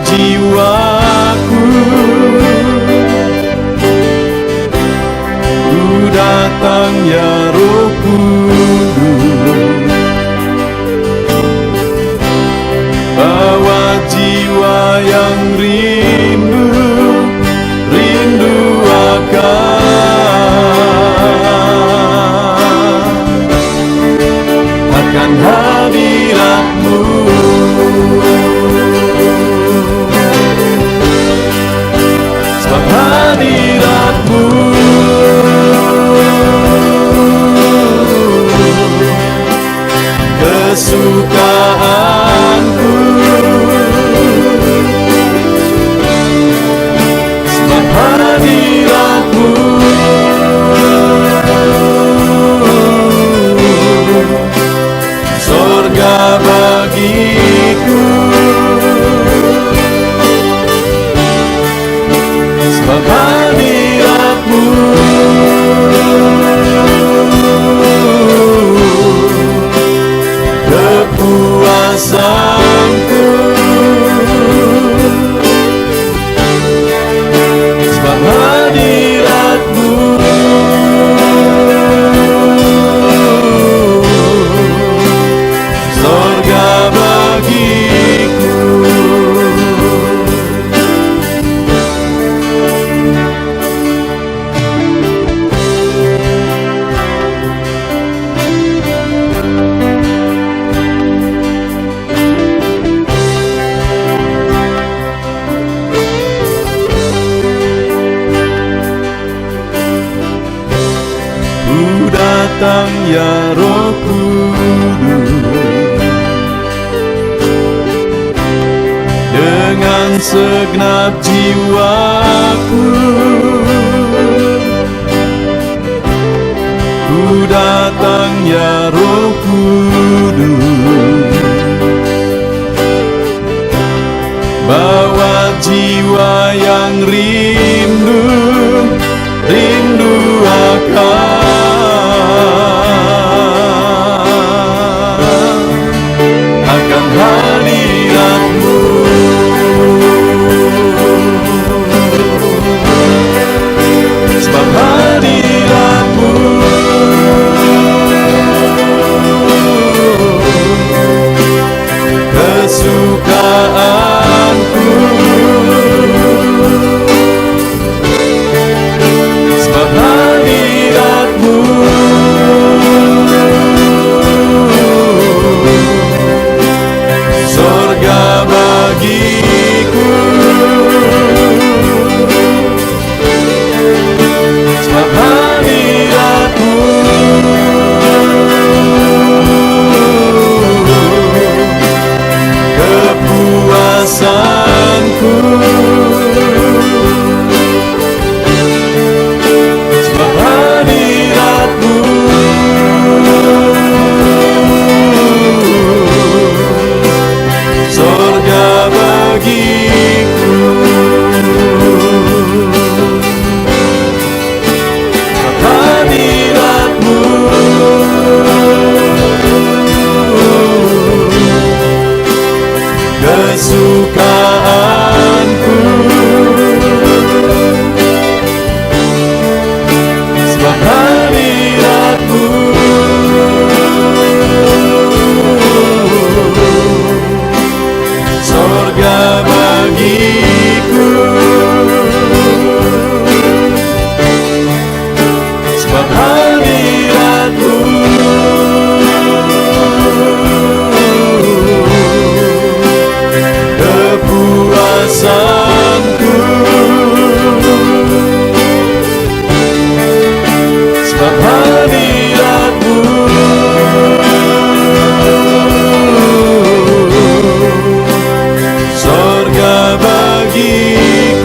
jiwaku. Ku datang ya Roh Kudus, bawa jiwa yang rindu akan hadirat-Mu. Sebab hadirat-Mu kesukaanku. Sebab hadirat-Mu surga bagiku. Sebab hadirat-Mu kepuasanku. Sebab hadirat-Mu surga bagiku. Ku datang ya Roh Kudus, dengan segenap jiwaku. Ku datang ya Roh Kudus, bawa jiwa yang rindu akan hadirat-Mu. Sebab hadirat-Mu kesukaanku. Sebab hadirat-Mu surga bagiku. Sebab hadirat-Mu kepuasanku. Sebab hadirat-Mu surga bagiku. Sebab hadirat-Mu kesukaanku. Sebab hadirat-Mu surga bagiku. Sebab hadirat-Mu kepuasanku. Sebab hadirat-Mu surga bagiku.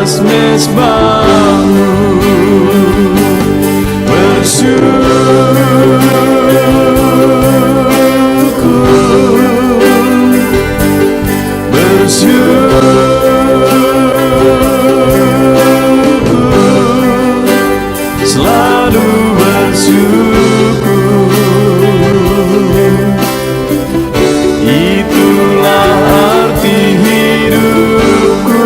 atas mezbahmu, selalu bersyukur. Itulah arti hidupku.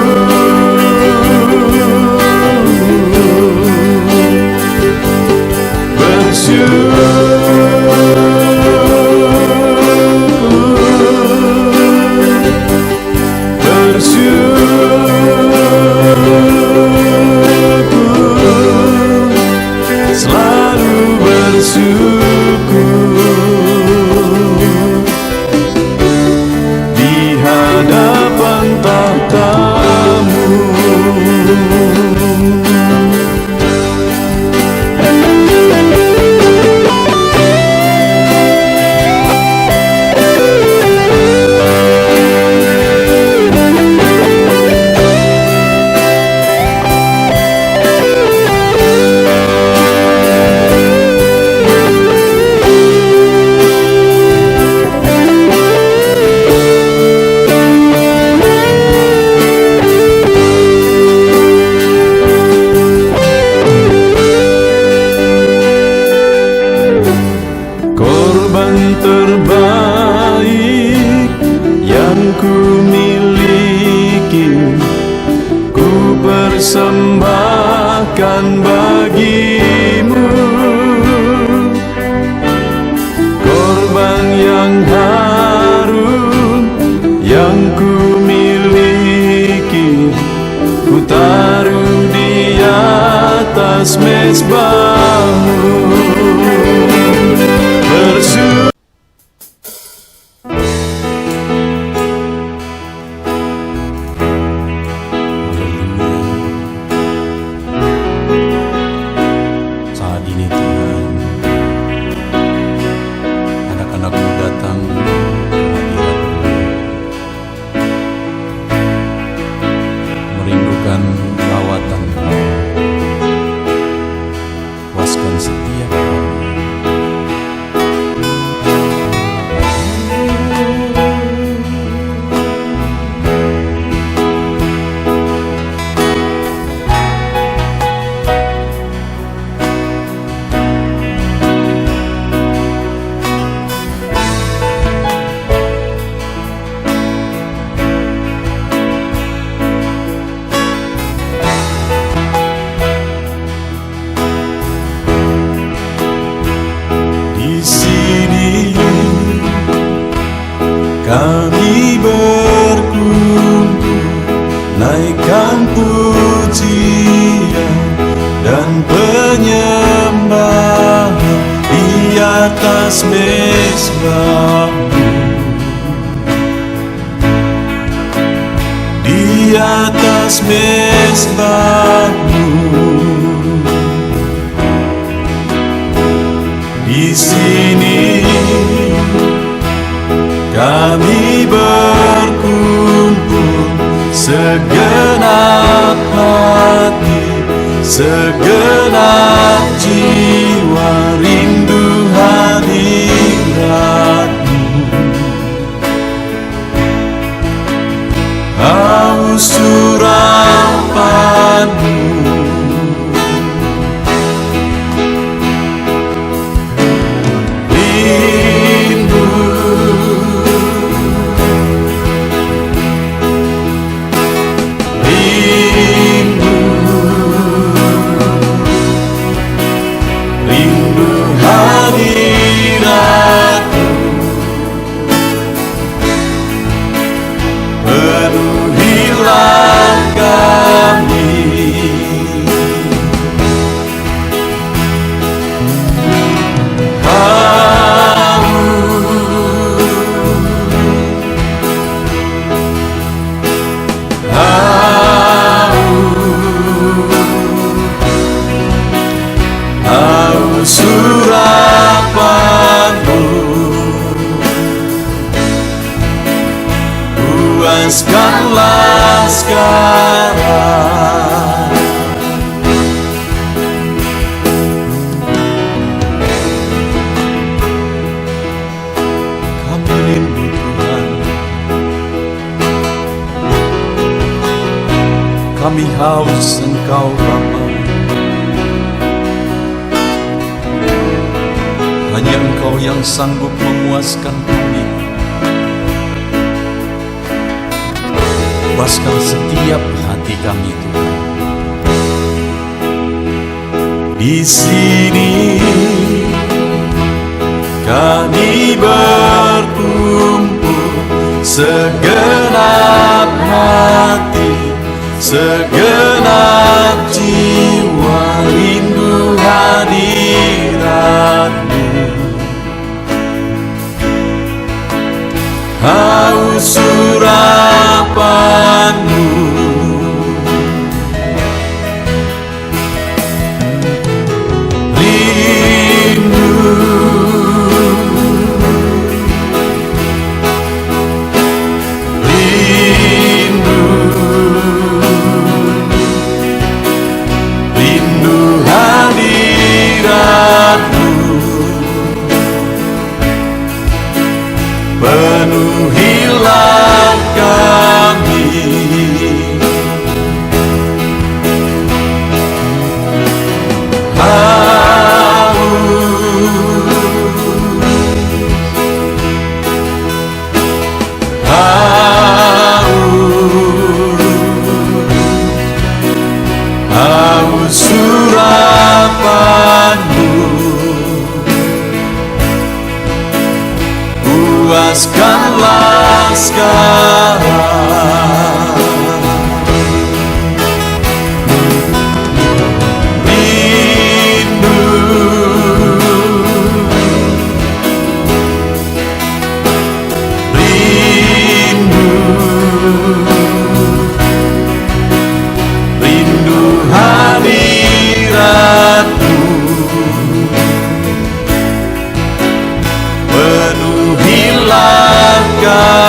Selalu bersyukur di hadapan tahta-Mu. Korban terbaik yang ku miliki, ku persembahkan bagi-Mu. Korban yang harum yang ku miliki, ku taruh di atas mezbah-Mu. Saat ini Tuhan, anak-anak-Mu datang ke hadirat-Mu, merindukan lawatan-Mu. Puaskan setiap kami. Kami berkumpul, naikkan pujian dan penyembahan di atas mezbah-Mu, di atas mezbah-Mu. Di sini kami berkumpul, segenap hati, segenap jiwa, rindu hadirat-Mu. Haus urapan-Mu, surapan-Mu, puaskanlah sekarang. kami haus Engkau Bapa. Hanya Engkau yang sanggup memuaskan kami. Puaskan setiap hati kami Tuhan. Di sini kami berkumpul, segenap hati, segenap jiwa rindu hadirat-Mu. Haus urapan-Mu, penuhilah kami. Haus urapan-Mu, puaskanlah sekarang. Rindu, rindu, rindu hadirat-Mu. Penuhilah kami.